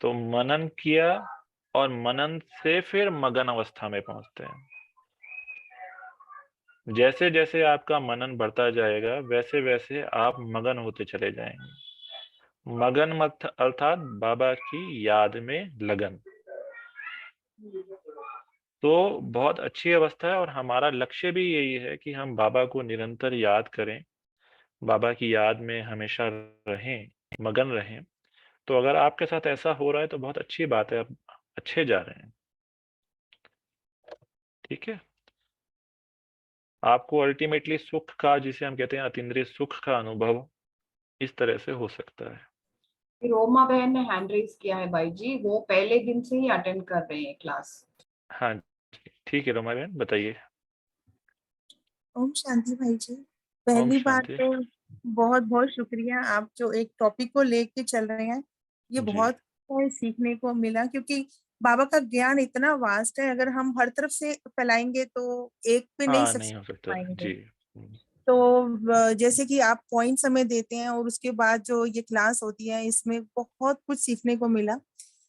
तो मनन किया, और मनन से फिर मगन अवस्था में पहुंचते हैं। जैसे जैसे आपका मनन बढ़ता जाएगा, वैसे वैसे आप मगन होते चले जाएंगे। मगन मत अर्थात बाबा की याद में लगन। तो बहुत अच्छी अवस्था है, और हमारा लक्ष्य भी यही है कि हम बाबा को निरंतर याद करें, बाबा की याद में हमेशा रहें, मगन रहें। तो अगर आपके साथ ऐसा हो रहा है तो बहुत अच्छी बात है, आप अच्छे जा रहे हैं। ठीक है, आपको अल्टीमेटली सुख का, जिसे हम कहते हैं अतीन्द्रिय सुख का अनुभव इस तरह से हो सकता है। रोमा बहन ने हैंड रेज किया है भाई जी, वो पहले दिन से ही अटेंड कर रहे हैं क्लास। हाँ, ठीक है रोमा बहन, बताइए। ओम शांति भाई जी। ओम पहली बात शांति। तो बहुत बहुत शुक्रिया, आप जो एक टॉपिक को लेके चल रहे हैं, ये जी। बहुत सीखने को मिला, क्योंकि बाबा का ज्ञान इतना वास्ट है, अगर हम हर तरफ से फैलाएंगे तो एक पे नहीं हाँ, नहीं सक्सेस हो कर सकता है पाएंगे। जी। तो जैसे कि आप पॉइंट समय देते हैं और उसके बाद जो ये क्लास होती है, इसमें बहुत कुछ सीखने को मिला।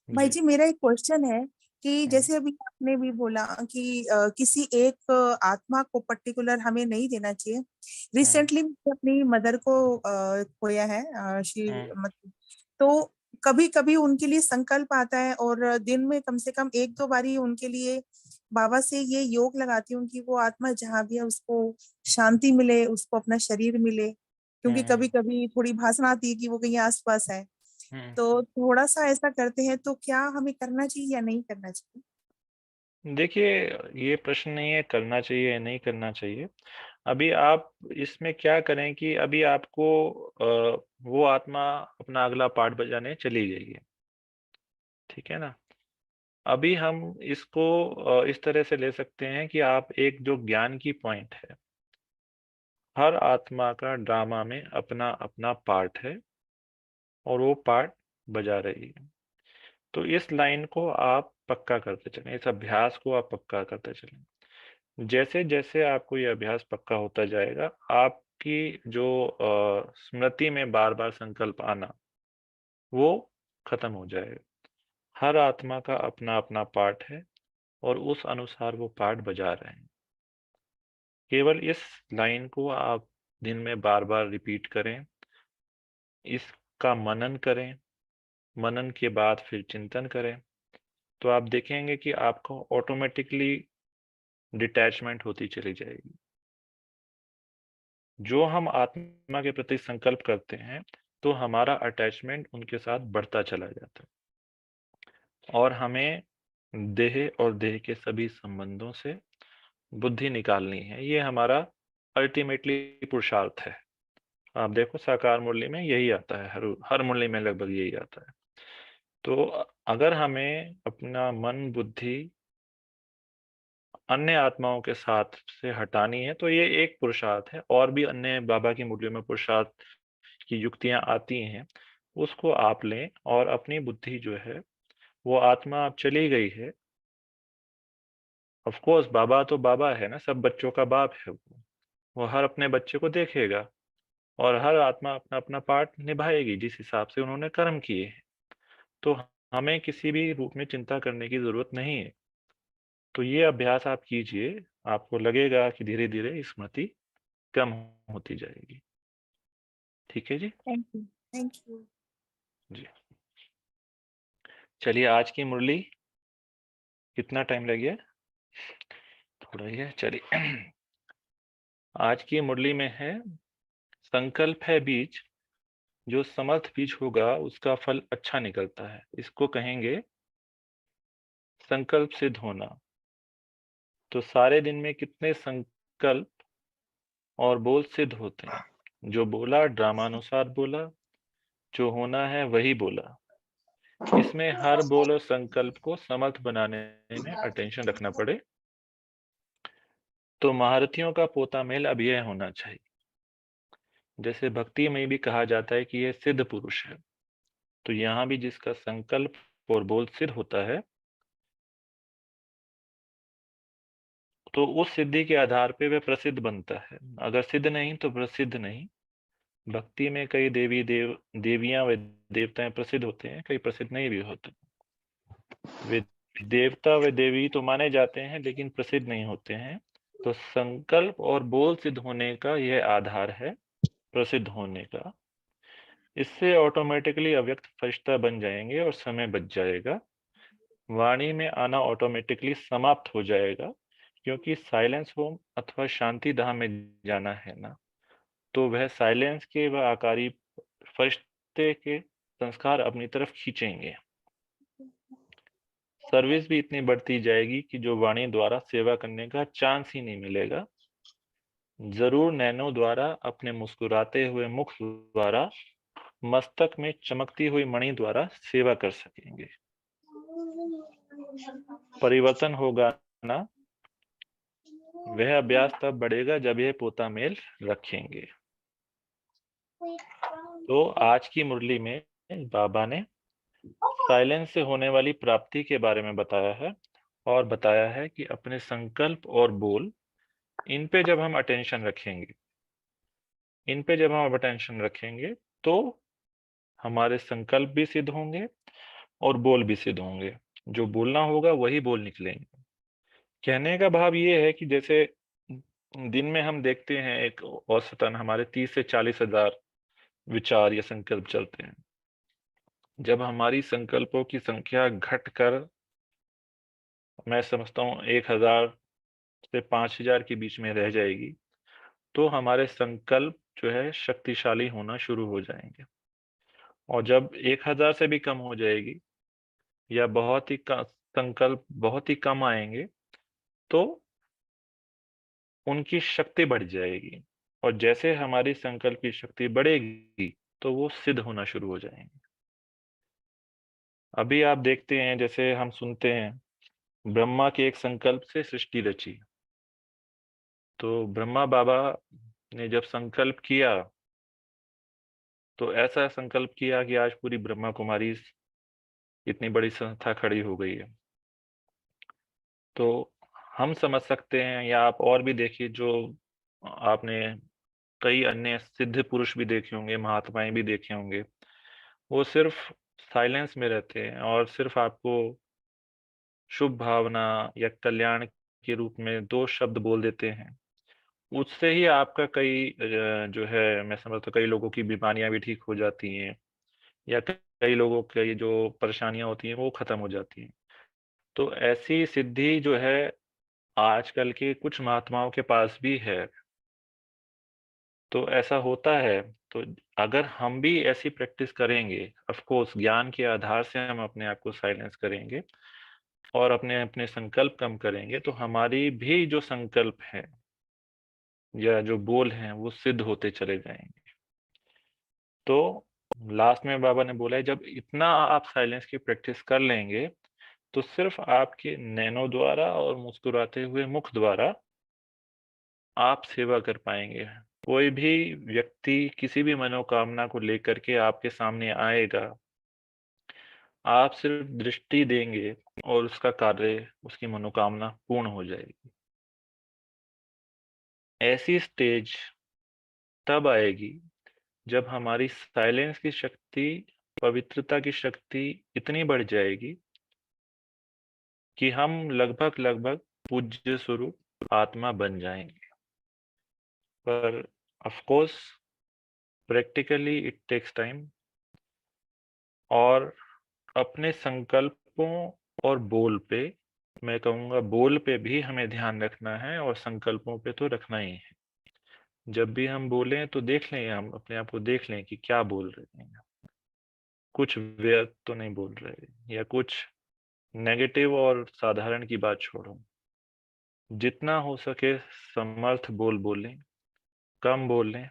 भाई जी। जी मेरा एक क्वेश्चन है कि हम्म, जैसे अभी आपने भी बोला कि किसी एक आत्मा को पर्टिकुलर हमें नहीं देना चाहिए। हम्म, रिसेंटली मैंने अपनी मदर को खोया है। हम्म, तो कभी कभी उनके लिए संकल्प आता है और दिन में कम से कम एक दो बारी उनके लिए बाबा से ये योग लगाती हूँ कि वो आत्मा जहाँ भी है उसको शांति मिले, उसको अपना शरीर मिले, क्योंकि हम्म, कभी कभी थोड़ी भासना आती है कि वो कहीं आसपास है। हम्म। तो थोड़ा सा ऐसा करते हैं तो क्या हमें करना चाहिए या नहीं करना चाहिए? देखिए, ये प्रश्न नहीं है करना चाहिए या नहीं करना चाहिए। अभी आप इसमें क्या करें कि अभी आपको वो आत्मा अपना अगला पार्ट बजाने चली गई है, ठीक है ना। अभी हम इसको इस तरह से ले सकते हैं कि आप एक जो ज्ञान की पॉइंट है, हर आत्मा का ड्रामा में अपना अपना पार्ट है और वो पार्ट बजा रही है। तो इस लाइन को आप पक्का करते चलें, इस अभ्यास को आप पक्का करते चलें। जैसे जैसे आपको ये अभ्यास पक्का होता जाएगा, आपकी जो स्मृति में बार बार संकल्प आना, वो खत्म हो जाएगा। हर आत्मा का अपना अपना पार्ट है और उस अनुसार वो पार्ट बजा रहे हैं। केवल इस लाइन को आप दिन में बार बार रिपीट करें, इसका मनन करें, मनन के बाद फिर चिंतन करें, तो आप देखेंगे कि आपको ऑटोमेटिकली डिटैचमेंट होती चली जाएगी। जो हम आत्मा के प्रति संकल्प करते हैं, तो हमारा अटैचमेंट उनके साथ बढ़ता चला जाता है और हमें देह और देह के सभी संबंधों से बुद्धि निकालनी है। ये हमारा अल्टीमेटली पुरुषार्थ है। आप देखो साकार मुरली में यही आता है, हर हर मुरली में लगभग यही आता है। तो अगर हमें अपना मन बुद्धि अन्य आत्माओं के साथ से हटानी है, तो ये एक पुरुषार्थ है। और भी अन्य बाबा की मुरलियों में पुरुषार्थ की युक्तियां आती हैं, उसको आप लें और अपनी बुद्धि जो है, वो आत्मा अब चली गई है। ऑफ कोर्स बाबा तो बाबा है ना, सब बच्चों का बाप है वो हर अपने बच्चे को देखेगा और हर आत्मा अपना अपना पार्ट निभाएगी जिस हिसाब से उन्होंने कर्म किए हैं। तो हमें किसी भी रूप में चिंता करने की जरूरत नहीं है। तो ये अभ्यास आप कीजिए, आपको लगेगा कि धीरे धीरे स्मृति कम होती जाएगी। ठीक है जी। Thank you. Thank you. जी, चलिए आज की मुरली कितना टाइम लग गया, थोड़ा ही है, चलिए। आज की मुरली में है, संकल्प है बीज, जो समर्थ बीज होगा उसका फल अच्छा निकलता है। इसको कहेंगे संकल्प सिद्ध होना। तो सारे दिन में कितने संकल्प और बोल सिद्ध होते हैं? जो बोला ड्रामानुसार बोला, जो होना है वही बोला। इसमें हर बोल और संकल्प को समर्थ बनाने में अटेंशन रखना पड़े। तो महारथियों का पोता मेल अब यह होना चाहिए। जैसे भक्ति में भी कहा जाता है कि यह सिद्ध पुरुष है, तो यहाँ भी जिसका संकल्प और बोल सिद्ध होता है, तो उस सिद्धि के आधार पे वह प्रसिद्ध बनता है। अगर सिद्ध नहीं तो प्रसिद्ध नहीं। भक्ति में कई देवियां व देवताएं प्रसिद्ध होते हैं, कई प्रसिद्ध नहीं भी होते। वे देवता व देवी तो माने जाते हैं लेकिन प्रसिद्ध नहीं होते हैं। तो संकल्प और बोल सिद्ध होने का यह आधार है प्रसिद्ध होने का। इससे ऑटोमेटिकली अव्यक्त फरिश्ता बन जाएंगे और समय बच जाएगा। वाणी में आना ऑटोमेटिकली समाप्त हो जाएगा, क्योंकि साइलेंस होम अथवा शांति धाम में जाना है ना, तो वह साइलेंस के व आकारी फरिश्ते के संस्कार अपनी तरफ खींचेंगे। सर्विस भी इतनी बढ़ती जाएगी कि जो वाणी द्वारा सेवा करने का चांस ही नहीं मिलेगा। जरूर नैनो द्वारा अपने मुस्कुराते हुए मुख द्वारा, मस्तक में चमकती हुई मणि द्वारा सेवा कर सकेंगे। परिवर्तन होगा ना, वह अभ्यास तब बढ़ेगा जब यह पोता मेल रखेंगे। तो आज की मुरली में बाबा ने साइलेंस से होने वाली प्राप्ति के बारे में बताया है और बताया है कि अपने संकल्प और बोल, इन पे जब हम अटेंशन रखेंगे तो हमारे संकल्प भी सिद्ध होंगे और बोल भी सिद्ध होंगे। जो बोलना होगा वही बोल निकलेंगे। कहने का भाव ये है कि जैसे दिन में हम देखते हैं एक औसतन हमारे 30 से 40 हजार विचार या संकल्प चलते हैं। जब हमारी संकल्पों की संख्या घटकर मैं समझता हूँ 1000 से 5000 के बीच में रह जाएगी, तो हमारे संकल्प जो है शक्तिशाली होना शुरू हो जाएंगे। और जब 1000 से भी कम हो जाएगी या संकल्प बहुत ही कम आएंगे, तो उनकी शक्ति बढ़ जाएगी। और जैसे हमारी संकल्प की शक्ति बढ़ेगी तो वो सिद्ध होना शुरू हो जाएंगे। अभी आप देखते हैं, जैसे हम सुनते हैं ब्रह्मा के एक संकल्प से सृष्टि रची। तो ब्रह्मा बाबा ने जब संकल्प किया तो ऐसा संकल्प किया कि आज पूरी ब्रह्मा कुमारी इतनी बड़ी संस्था खड़ी हो गई है। तो हम समझ सकते हैं, या आप और भी देखिए, जो आपने कई अन्य सिद्ध पुरुष भी देखे होंगे, महात्माएं भी देखे होंगे, वो सिर्फ साइलेंस में रहते हैं और सिर्फ आपको शुभ भावना या कल्याण के रूप में 2 शब्द बोल देते हैं। उससे ही आपका कई जो है, मैं समझता हूँ कई लोगों की बीमारियां भी ठीक हो जाती हैं, या कई लोगों की जो परेशानियां होती हैं वो खत्म हो जाती हैं। तो ऐसी सिद्धि जो है आजकल के कुछ महात्माओं के पास भी है। तो ऐसा होता है। तो अगर हम भी ऐसी प्रैक्टिस करेंगे, ऑफ कोर्स ज्ञान के आधार से हम अपने आप को साइलेंस करेंगे और अपने अपने संकल्प कम करेंगे, तो हमारी भी जो संकल्प है या जो बोल हैं वो सिद्ध होते चले जाएंगे। तो लास्ट में बाबा ने बोला है, जब इतना आप साइलेंस की प्रैक्टिस कर लेंगे तो सिर्फ आपके नैनों द्वारा और मुस्कुराते हुए मुख द्वारा आप सेवा कर पाएंगे। कोई भी व्यक्ति किसी भी मनोकामना को लेकर के आपके सामने आएगा, आप सिर्फ दृष्टि देंगे और उसका कार्य, उसकी मनोकामना पूर्ण हो जाएगी। ऐसी स्टेज तब आएगी जब हमारी साइलेंस की शक्ति, पवित्रता की शक्ति इतनी बढ़ जाएगी कि हम लगभग लगभग पूज्य स्वरूप आत्मा बन जाएंगे। पर of course practically it takes time, और अपने संकल्पों और बोल पे, मैं कहूँगा बोल पे भी हमें ध्यान रखना है और संकल्पों पे तो रखना ही है। जब भी हम बोलें तो देख लें, हम अपने आप को देख लें कि क्या बोल रहे हैं, कुछ व्यर्थ तो नहीं बोल रहे, या कुछ नेगेटिव और साधारण की बात छोड़ो। जितना हो सके समर्थ बोल बोलें, कम बोलें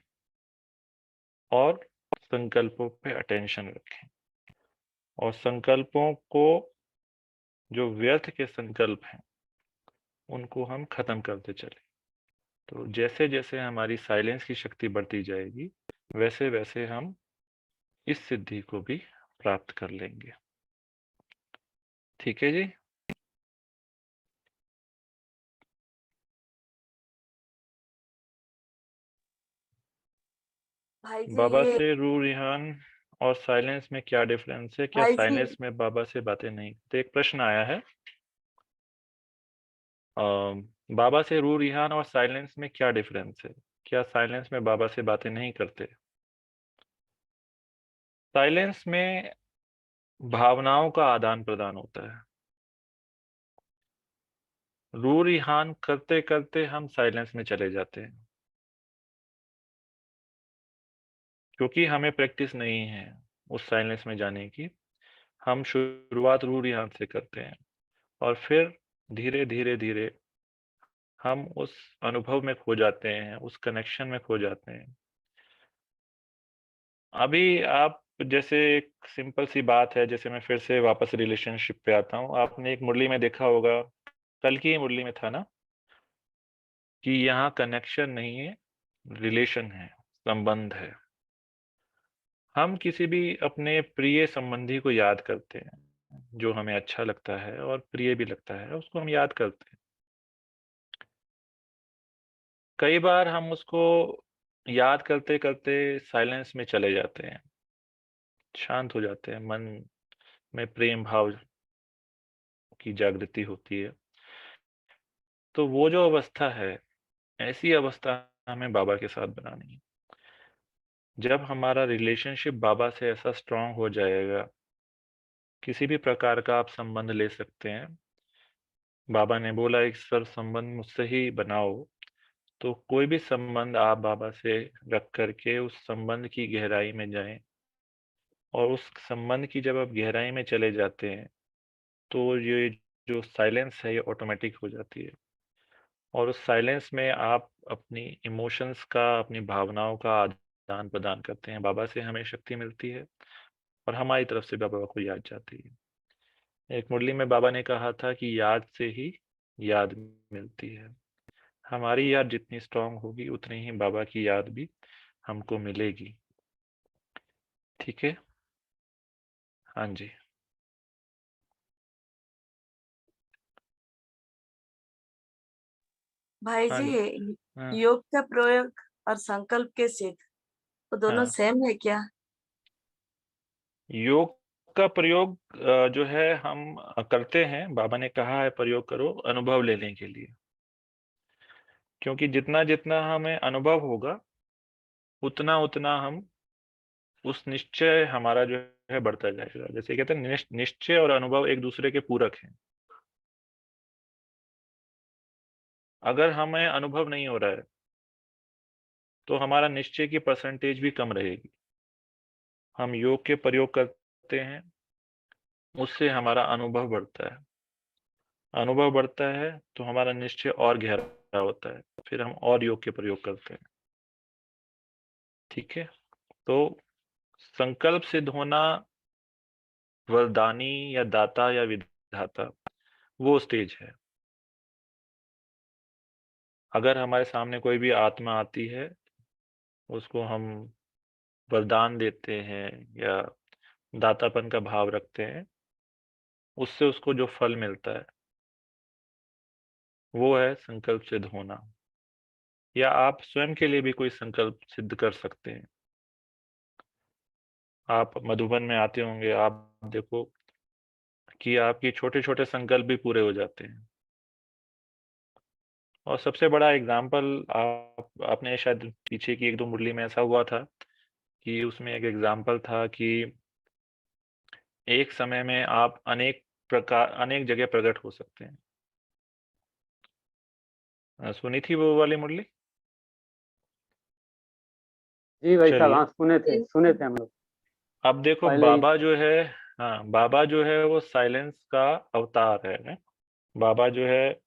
और संकल्पों पे अटेंशन रखें। और संकल्पों को, जो व्यर्थ के संकल्प हैं, उनको हम खत्म करते चले। तो जैसे जैसे हमारी साइलेंस की शक्ति बढ़ती जाएगी, वैसे वैसे हम इस सिद्धि को भी प्राप्त कर लेंगे। ठीक है जी। भाई जी बाबा ये से रू रिहान और साइलेंस में क्या डिफरेंस है? क्या भाई जी साइलेंस में बाबा से बातें नहीं करते? एक प्रश्न आया है। बाबा से रू रिहान और साइलेंस में क्या डिफरेंस है? क्या साइलेंस में बाबा से बातें नहीं करते? साइलेंस में भावनाओं का आदान प्रदान होता है। रू रिहान करते करते हम साइलेंस में चले जाते हैं, क्योंकि हमें प्रैक्टिस नहीं है उस साइलेंस में जाने की। हम शुरुआत रू रिहान से करते हैं और फिर धीरे धीरे धीरे हम उस अनुभव में खो जाते हैं, उस कनेक्शन में खो जाते हैं। अभी आप, जैसे एक सिंपल सी बात है, जैसे मैं फिर से वापस रिलेशनशिप पे आता हूँ। आपने एक मुरली में देखा होगा, कल की ही मुरली में था ना, कि यहाँ कनेक्शन नहीं है, रिलेशन है, संबंध है। हम किसी भी अपने प्रिय संबंधी को याद करते हैं, जो हमें अच्छा लगता है और प्रिय भी लगता है, उसको हम याद करते हैं। कई बार हम उसको याद करते करते साइलेंस में चले जाते हैं, शांत हो जाते हैं, मन में प्रेम भाव की जागृति होती है। तो वो जो अवस्था है, ऐसी अवस्था हमें बाबा के साथ बनानी है। जब हमारा रिलेशनशिप बाबा से ऐसा स्ट्रांग हो जाएगा, किसी भी प्रकार का आप संबंध ले सकते हैं। बाबा ने बोला एक सर संबंध मुझसे ही बनाओ, तो कोई भी संबंध आप बाबा से रख करके उस संबंध की गहराई में जाएं, और उस संबंध की जब आप गहराई में चले जाते हैं तो ये जो साइलेंस है ये ऑटोमेटिक हो जाती है, और उस साइलेंस में आप अपनी इमोशंस का, अपनी भावनाओं का आदान प्रदान करते हैं। बाबा से हमें शक्ति मिलती है और हमारी तरफ से बाबा को याद जाती है। एक मुरली में बाबा ने कहा था कि याद से ही याद मिलती है। हमारी याद जितनी स्ट्रांग होगी उतनी ही बाबा की याद भी हमको मिलेगी। ठीक है, हाँ जी। भाई हाँ जी। जी, हाँ योग का प्रयोग और संकल्प के सिद्ध वो दोनों हाँ। सेम है क्या? योग का प्रयोग जो है हम करते हैं, बाबा ने कहा है प्रयोग करो अनुभव लेने के लिए, क्योंकि जितना जितना हमें अनुभव होगा उतना उतना हम उस निश्चय हमारा जो है बढ़ता जाएगा। जैसे कहते हैं निश्चय और अनुभव एक दूसरे के पूरक हैं। अगर हमें अनुभव नहीं हो रहा है तो हमारा निश्चय की परसेंटेज भी कम रहेगी। हम योग के प्रयोग करते हैं, उससे हमारा अनुभव बढ़ता है। अनुभव बढ़ता है तो हमारा निश्चय और गहरा होता है, फिर हम और योग के प्रयोग करते हैं। ठीक है, तो संकल्प सिद्ध होना, वरदानी या दाता या विधाता, वो स्टेज है। अगर हमारे सामने कोई भी आत्मा आती है, उसको हम वरदान देते हैं या दातापन का भाव रखते हैं, उससे उसको जो फल मिलता है वो है संकल्प सिद्ध होना। या आप स्वयं के लिए भी कोई संकल्प सिद्ध कर सकते हैं। आप मधुबन में आते होंगे, आप देखो कि आपके छोटे छोटे संकल्प भी पूरे हो जाते हैं। और सबसे बड़ा एग्जाम्पल आपने शायद पीछे की एक दो मुरली में ऐसा हुआ था कि उसमें एक एग्जाम्पल था कि एक समय में आप अनेक जगह प्रकट हो सकते हैं। सुनी थी वो वाली मुरली? जी भाई साहब, चलिए, हाँ सुने थे हम लोग अब देखो पहले ही। बाबा जो है, हाँ बाबा जो है वो साइलेंस का अवतार है ना? बाबा जो है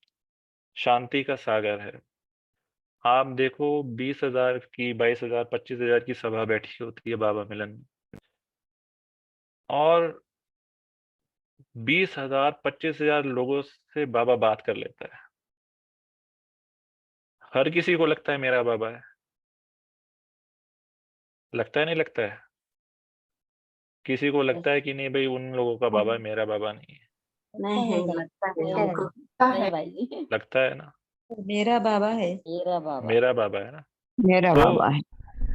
शांति का सागर है। आप देखो 20,000 की, 22,000, 25,000 की सभा बैठी होती है बाबा मिलन में, और 20,000, 25,000 लोगों से बाबा बात कर लेता है। हर किसी को लगता है मेरा बाबा है। लगता है नहीं लगता है? किसी को लगता है कि नहीं भाई उन लोगों का बाबा है, मेरा बाबा नहीं है? नहीं, लगता है हमको। नहीं भाई जी, लगता है ना? मेरा बाबा है। मेरा बाबा मेरा बाबा है ना? मेरा तो बाबा है।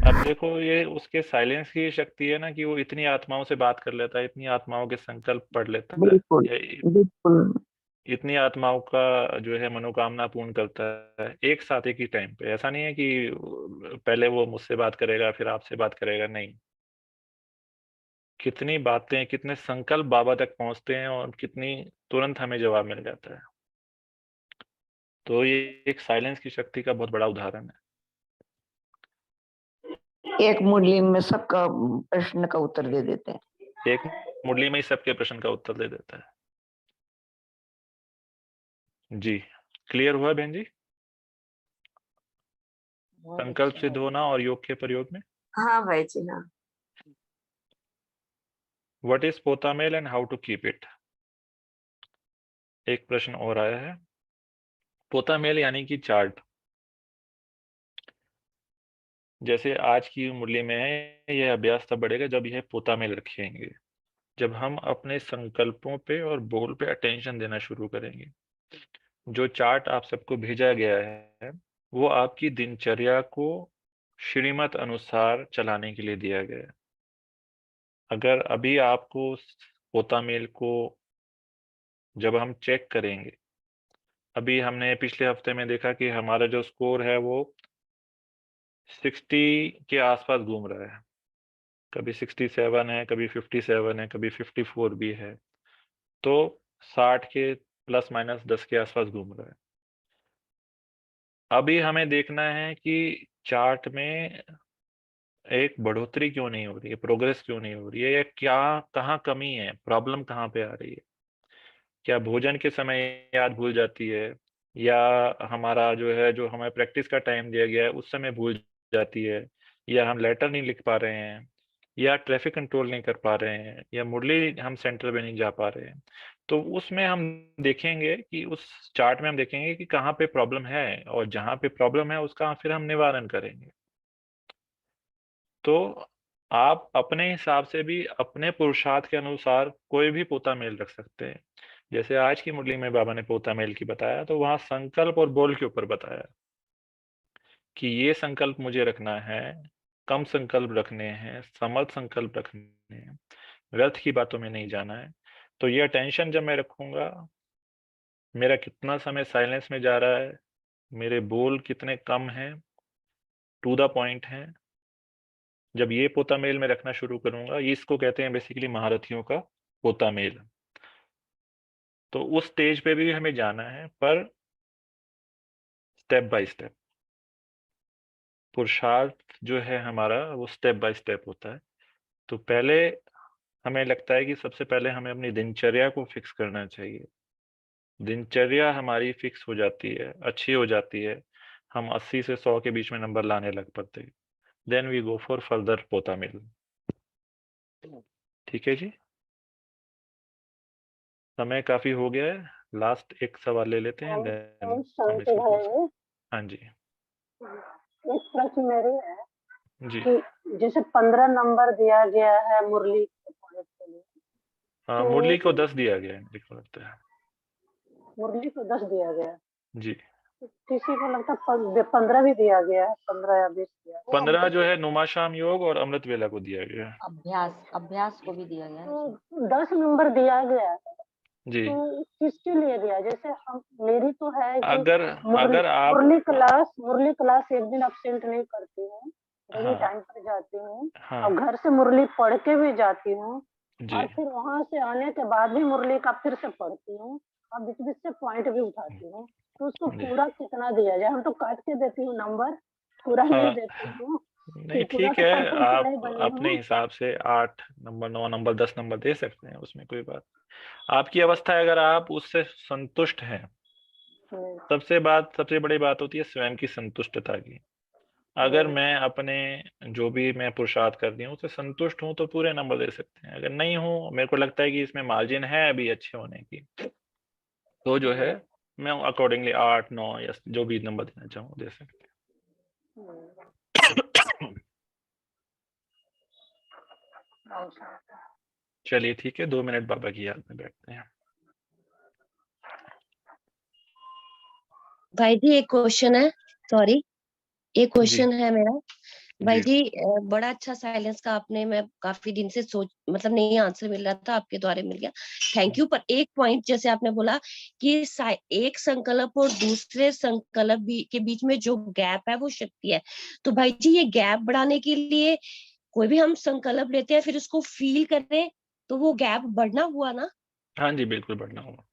अब देखो ये उसके साइलेंस की शक्ति है ना, कि वो इतनी आत्माओं से बात कर लेता है, इतनी आत्माओं के संकल्प पढ़ लेता है, बिल्कुल, या बिल्कुल। इतनी आत्माओं का जो है मनोकामना पूर्ण करता है एक साथ एक ही टाइम पे। ऐसा नहीं है कि पहले वो मुझसे बात करेगा फिर आपसे बात करेगा, नहीं। कितनी बातें, कितने संकल्प बाबा तक पहुंचते हैं और कितनी तुरंत हमें जवाब मिल जाता है। तो ये एक साइलेंस की शक्ति का बहुत बड़ा उदाहरण है। एक मुरली में सबका प्रश्न का उत्तर दे देते हैं। एक मुरली में ही सबके प्रश्न का उत्तर दे देता है। जी, क्लियर हुआ बहन जी? बहुत संकल्प अच्छा सिद्ध है। होना और योग के प्रयोग में। हाँ भाई जी, हाँ। व्हाट इज पोतामेल and how to keep it? एक प्रश्न और आया है। पोतामेल यानी कि चार्ट। जैसे आज की मुरली में है, यह अभ्यास तब बढ़ेगा जब यह पोतामेल रखेंगे, जब हम अपने संकल्पों पे और बोल पे अटेंशन देना शुरू करेंगे। जो चार्ट आप सबको भेजा गया है वो आपकी दिनचर्या को श्रीमत अनुसार चलाने के लिए दिया गया है। अगर अभी आपको पोता मेल को जब हम चेक करेंगे, अभी हमने पिछले हफ्ते में देखा कि हमारा जो स्कोर है वो 60 के आसपास घूम रहा है, कभी 67 है, कभी 57 है, कभी 54 भी है, तो 60 के प्लस माइनस 10 के आसपास घूम रहा है। अभी हमें देखना है कि चार्ट में एक बढ़ोतरी क्यों नहीं हो रही है, प्रोग्रेस क्यों नहीं हो रही है, या क्या कहाँ कमी है, प्रॉब्लम कहाँ पे आ रही है। क्या भोजन के समय याद भूल जाती है, या हमारा जो है, जो हमें प्रैक्टिस का टाइम दिया गया है उस समय भूल जाती है, या हम लेटर नहीं लिख पा रहे हैं, या ट्रैफिक कंट्रोल नहीं कर पा रहे हैं, या मुरली हम सेंटर पे नहीं जा पा रहे हैं। तो उसमें हम देखेंगे कि उस चार्ट में हम देखेंगे कि कहाँ पे प्रॉब्लम है, और जहाँ पे प्रॉब्लम है उसका फिर हम निवारण करेंगे। तो आप अपने हिसाब से भी अपने पुरुषार्थ के अनुसार कोई भी पोता मेल रख सकते हैं। जैसे आज की मुरली में बाबा ने पोता मेल की बताया, तो वहां संकल्प और बोल के ऊपर बताया कि ये संकल्प मुझे रखना है, कम संकल्प रखने हैं, समर्थ संकल्प रखने हैं, व्यर्थ की बातों में नहीं जाना है। तो ये अटेंशन जब मैं रखूंगा, मेरा कितना समय साइलेंस में जा रहा है, मेरे बोल कितने कम हैं, टू द पॉइंट हैं, जब ये पोता मेल में रखना शुरू करूंगा, ये इसको कहते हैं बेसिकली महारथियों का पोता मेल। तो उस स्टेज पे भी हमें जाना है, पर स्टेप बाय स्टेप। पुरुषार्थ जो है हमारा वो स्टेप बाय स्टेप होता है। तो पहले हमें लगता है कि सबसे पहले हमें अपनी दिनचर्या को फिक्स करना चाहिए। दिनचर्या हमारी फिक्स हो जाती है, अच्छी हो जाती है, हम 80 से 100 के बीच में नंबर लाने लग पड़ते हैं। Then we go for further पोता मेल। ठीक है जी, समय काफी हो गया है, लास्ट एक सवाल ले लेते हैं, देन हम शांति इसको close भाई, हाँ जी एक प्रश्न मेरी है जी। कि जैसे 15 नंबर दिया गया है मुरली के पॉइंट के लिए, हाँ, तो मुरली को 10 दिया गया है, मेरे को लगता है। मुरली को 10 दिया गया है, जी, किसी को लगता है 15 भी दिया गया है, 15 या 20 दिया है। 15 जो है नुमाशाम योग और अमृत वेला को दिया गया है। अभ्यास को भी दिया गया है। तो 10 नंबर दिया गया है, जी, तो किसके लिए दिया? जैसे हम, मेरी तो है कि अगर अगर आप मुरली क्लास एक दिन अब्सेंट नहीं करती हूँ, डेली हाँ टाइम पर जाती हूँ, हाँ और घर से मुरली पढ़ के भी जाती हूँ, जी और फिर वहां से आने के बाद भी मुरली का फिर से पढ़ती हूँ, और बीच बीच से पॉइंट भी उठाती हूँ, तो उसको जी पूरा कितना दिया जाए? हम तो काट के देती हूँ नंबर, पूरा नहीं देती हूँ, नहीं पूरा ठीक तो है, परफेक्ट नहीं आप बनी अपने हूँ। हिसाब से 8 नंबर, 9 नंबर, 10 नंबर दे सकते हैं, उसमें कोई बात। आपकी अवस्था है, अगर आप उससे संतुष्ट हैं, सबसे बड़ी बात होती है स्वयं की संतुष्टता की। अगर मैं अपने जो भी मैं पुरुषार्थ कर रही हूँ उससे संतुष्ट हूँ तो पूरे नंबर दे सकते हैं। अगर नहीं हूँ, मेरे को लगता है कि इसमें मार्जिन है अभी अच्छे होने की, तो जो है मैं अकॉर्डिंगली 8, 9 या जो भी नंबर देना चाहूँ दे सकते हैं। चलिए ठीक है, 2 मिनट बाबा की याद में बैठते हैं। भाई जी एक क्वेश्चन है, सॉरी, एक क्वेश्चन है मेरा। भाई जी जी बड़ा अच्छा साइलेंस का आपने, मैं काफी दिन से सोच, मतलब नहीं आंसर मिल रहा था, आपके द्वारा मिल गया, थैंक यू। पर एक पॉइंट जैसे आपने बोला कि एक संकल्प और दूसरे संकल्प के बीच में जो गैप है वो शक्ति है, तो भाई जी ये गैप बढ़ाने के लिए कोई भी हम संकल्प लेते हैं फिर उसको फील करें तो वो गैप बढ़ना हुआ ना? हाँ जी, बिल्कुल बढ़ना होगा।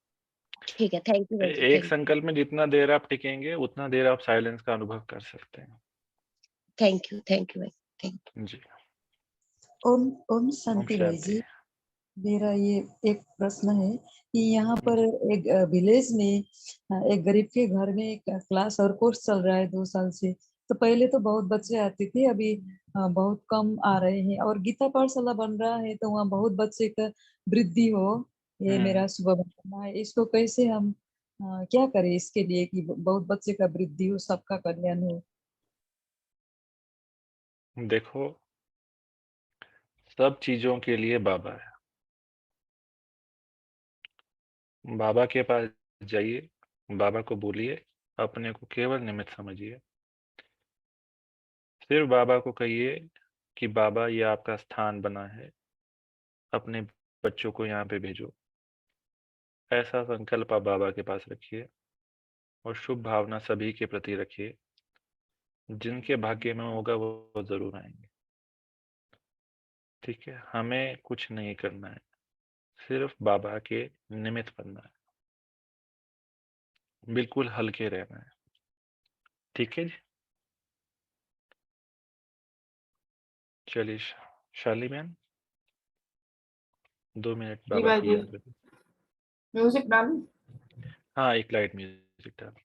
ठीक है, थैंक यू भाई जी, एक संकल्प में जितना देर आप टिकेंगे उतना देर आप साइलेंस का अनुभव कर सकते हैं। थैंक यू भाई, थैंक यू जी। ओम ओम ओम शांति भाई शांति। जी, मेरा ये एक प्रश्न है कि यहाँ पर एक विलेज में एक गरीब के घर में एक क्लास और कोर्स चल रहा है 2 साल से। तो पहले तो बहुत बच्चे आते थे, अभी बहुत कम आ रहे हैं, और गीता पाठशाला बन रहा है तो वहाँ बहुत बच्चे का वृद्धि हो, ये मेरा शुभ भावना है। इसको कैसे हम क्या करें इसके लिए कि बहुत बच्चे का वृद्धि हो, सबका कल्याण हो? देखो, सब चीजों के लिए बाबा है। बाबा के पास जाइए, बाबा को बोलिए, अपने को केवल निमित्त समझिए। सिर्फ बाबा को कहिए कि बाबा ये आपका स्थान बना है, अपने बच्चों को यहाँ पे भेजो। ऐसा संकल्प आप बाबा के पास रखिए और शुभ भावना सभी के प्रति रखिए। जिनके भाग्य में होगा वो जरूर आएंगे। ठीक है, हमें कुछ नहीं करना है, सिर्फ बाबा के निमित्त बनना है, बिल्कुल हल्के रहना है। ठीक है जी, चलिए शाली बहन 2 मिनट जी बाबा की बाजी, याद रखिए। म्यूजिक डालूं? हाँ, एक लाइट म्यूजिक डाल।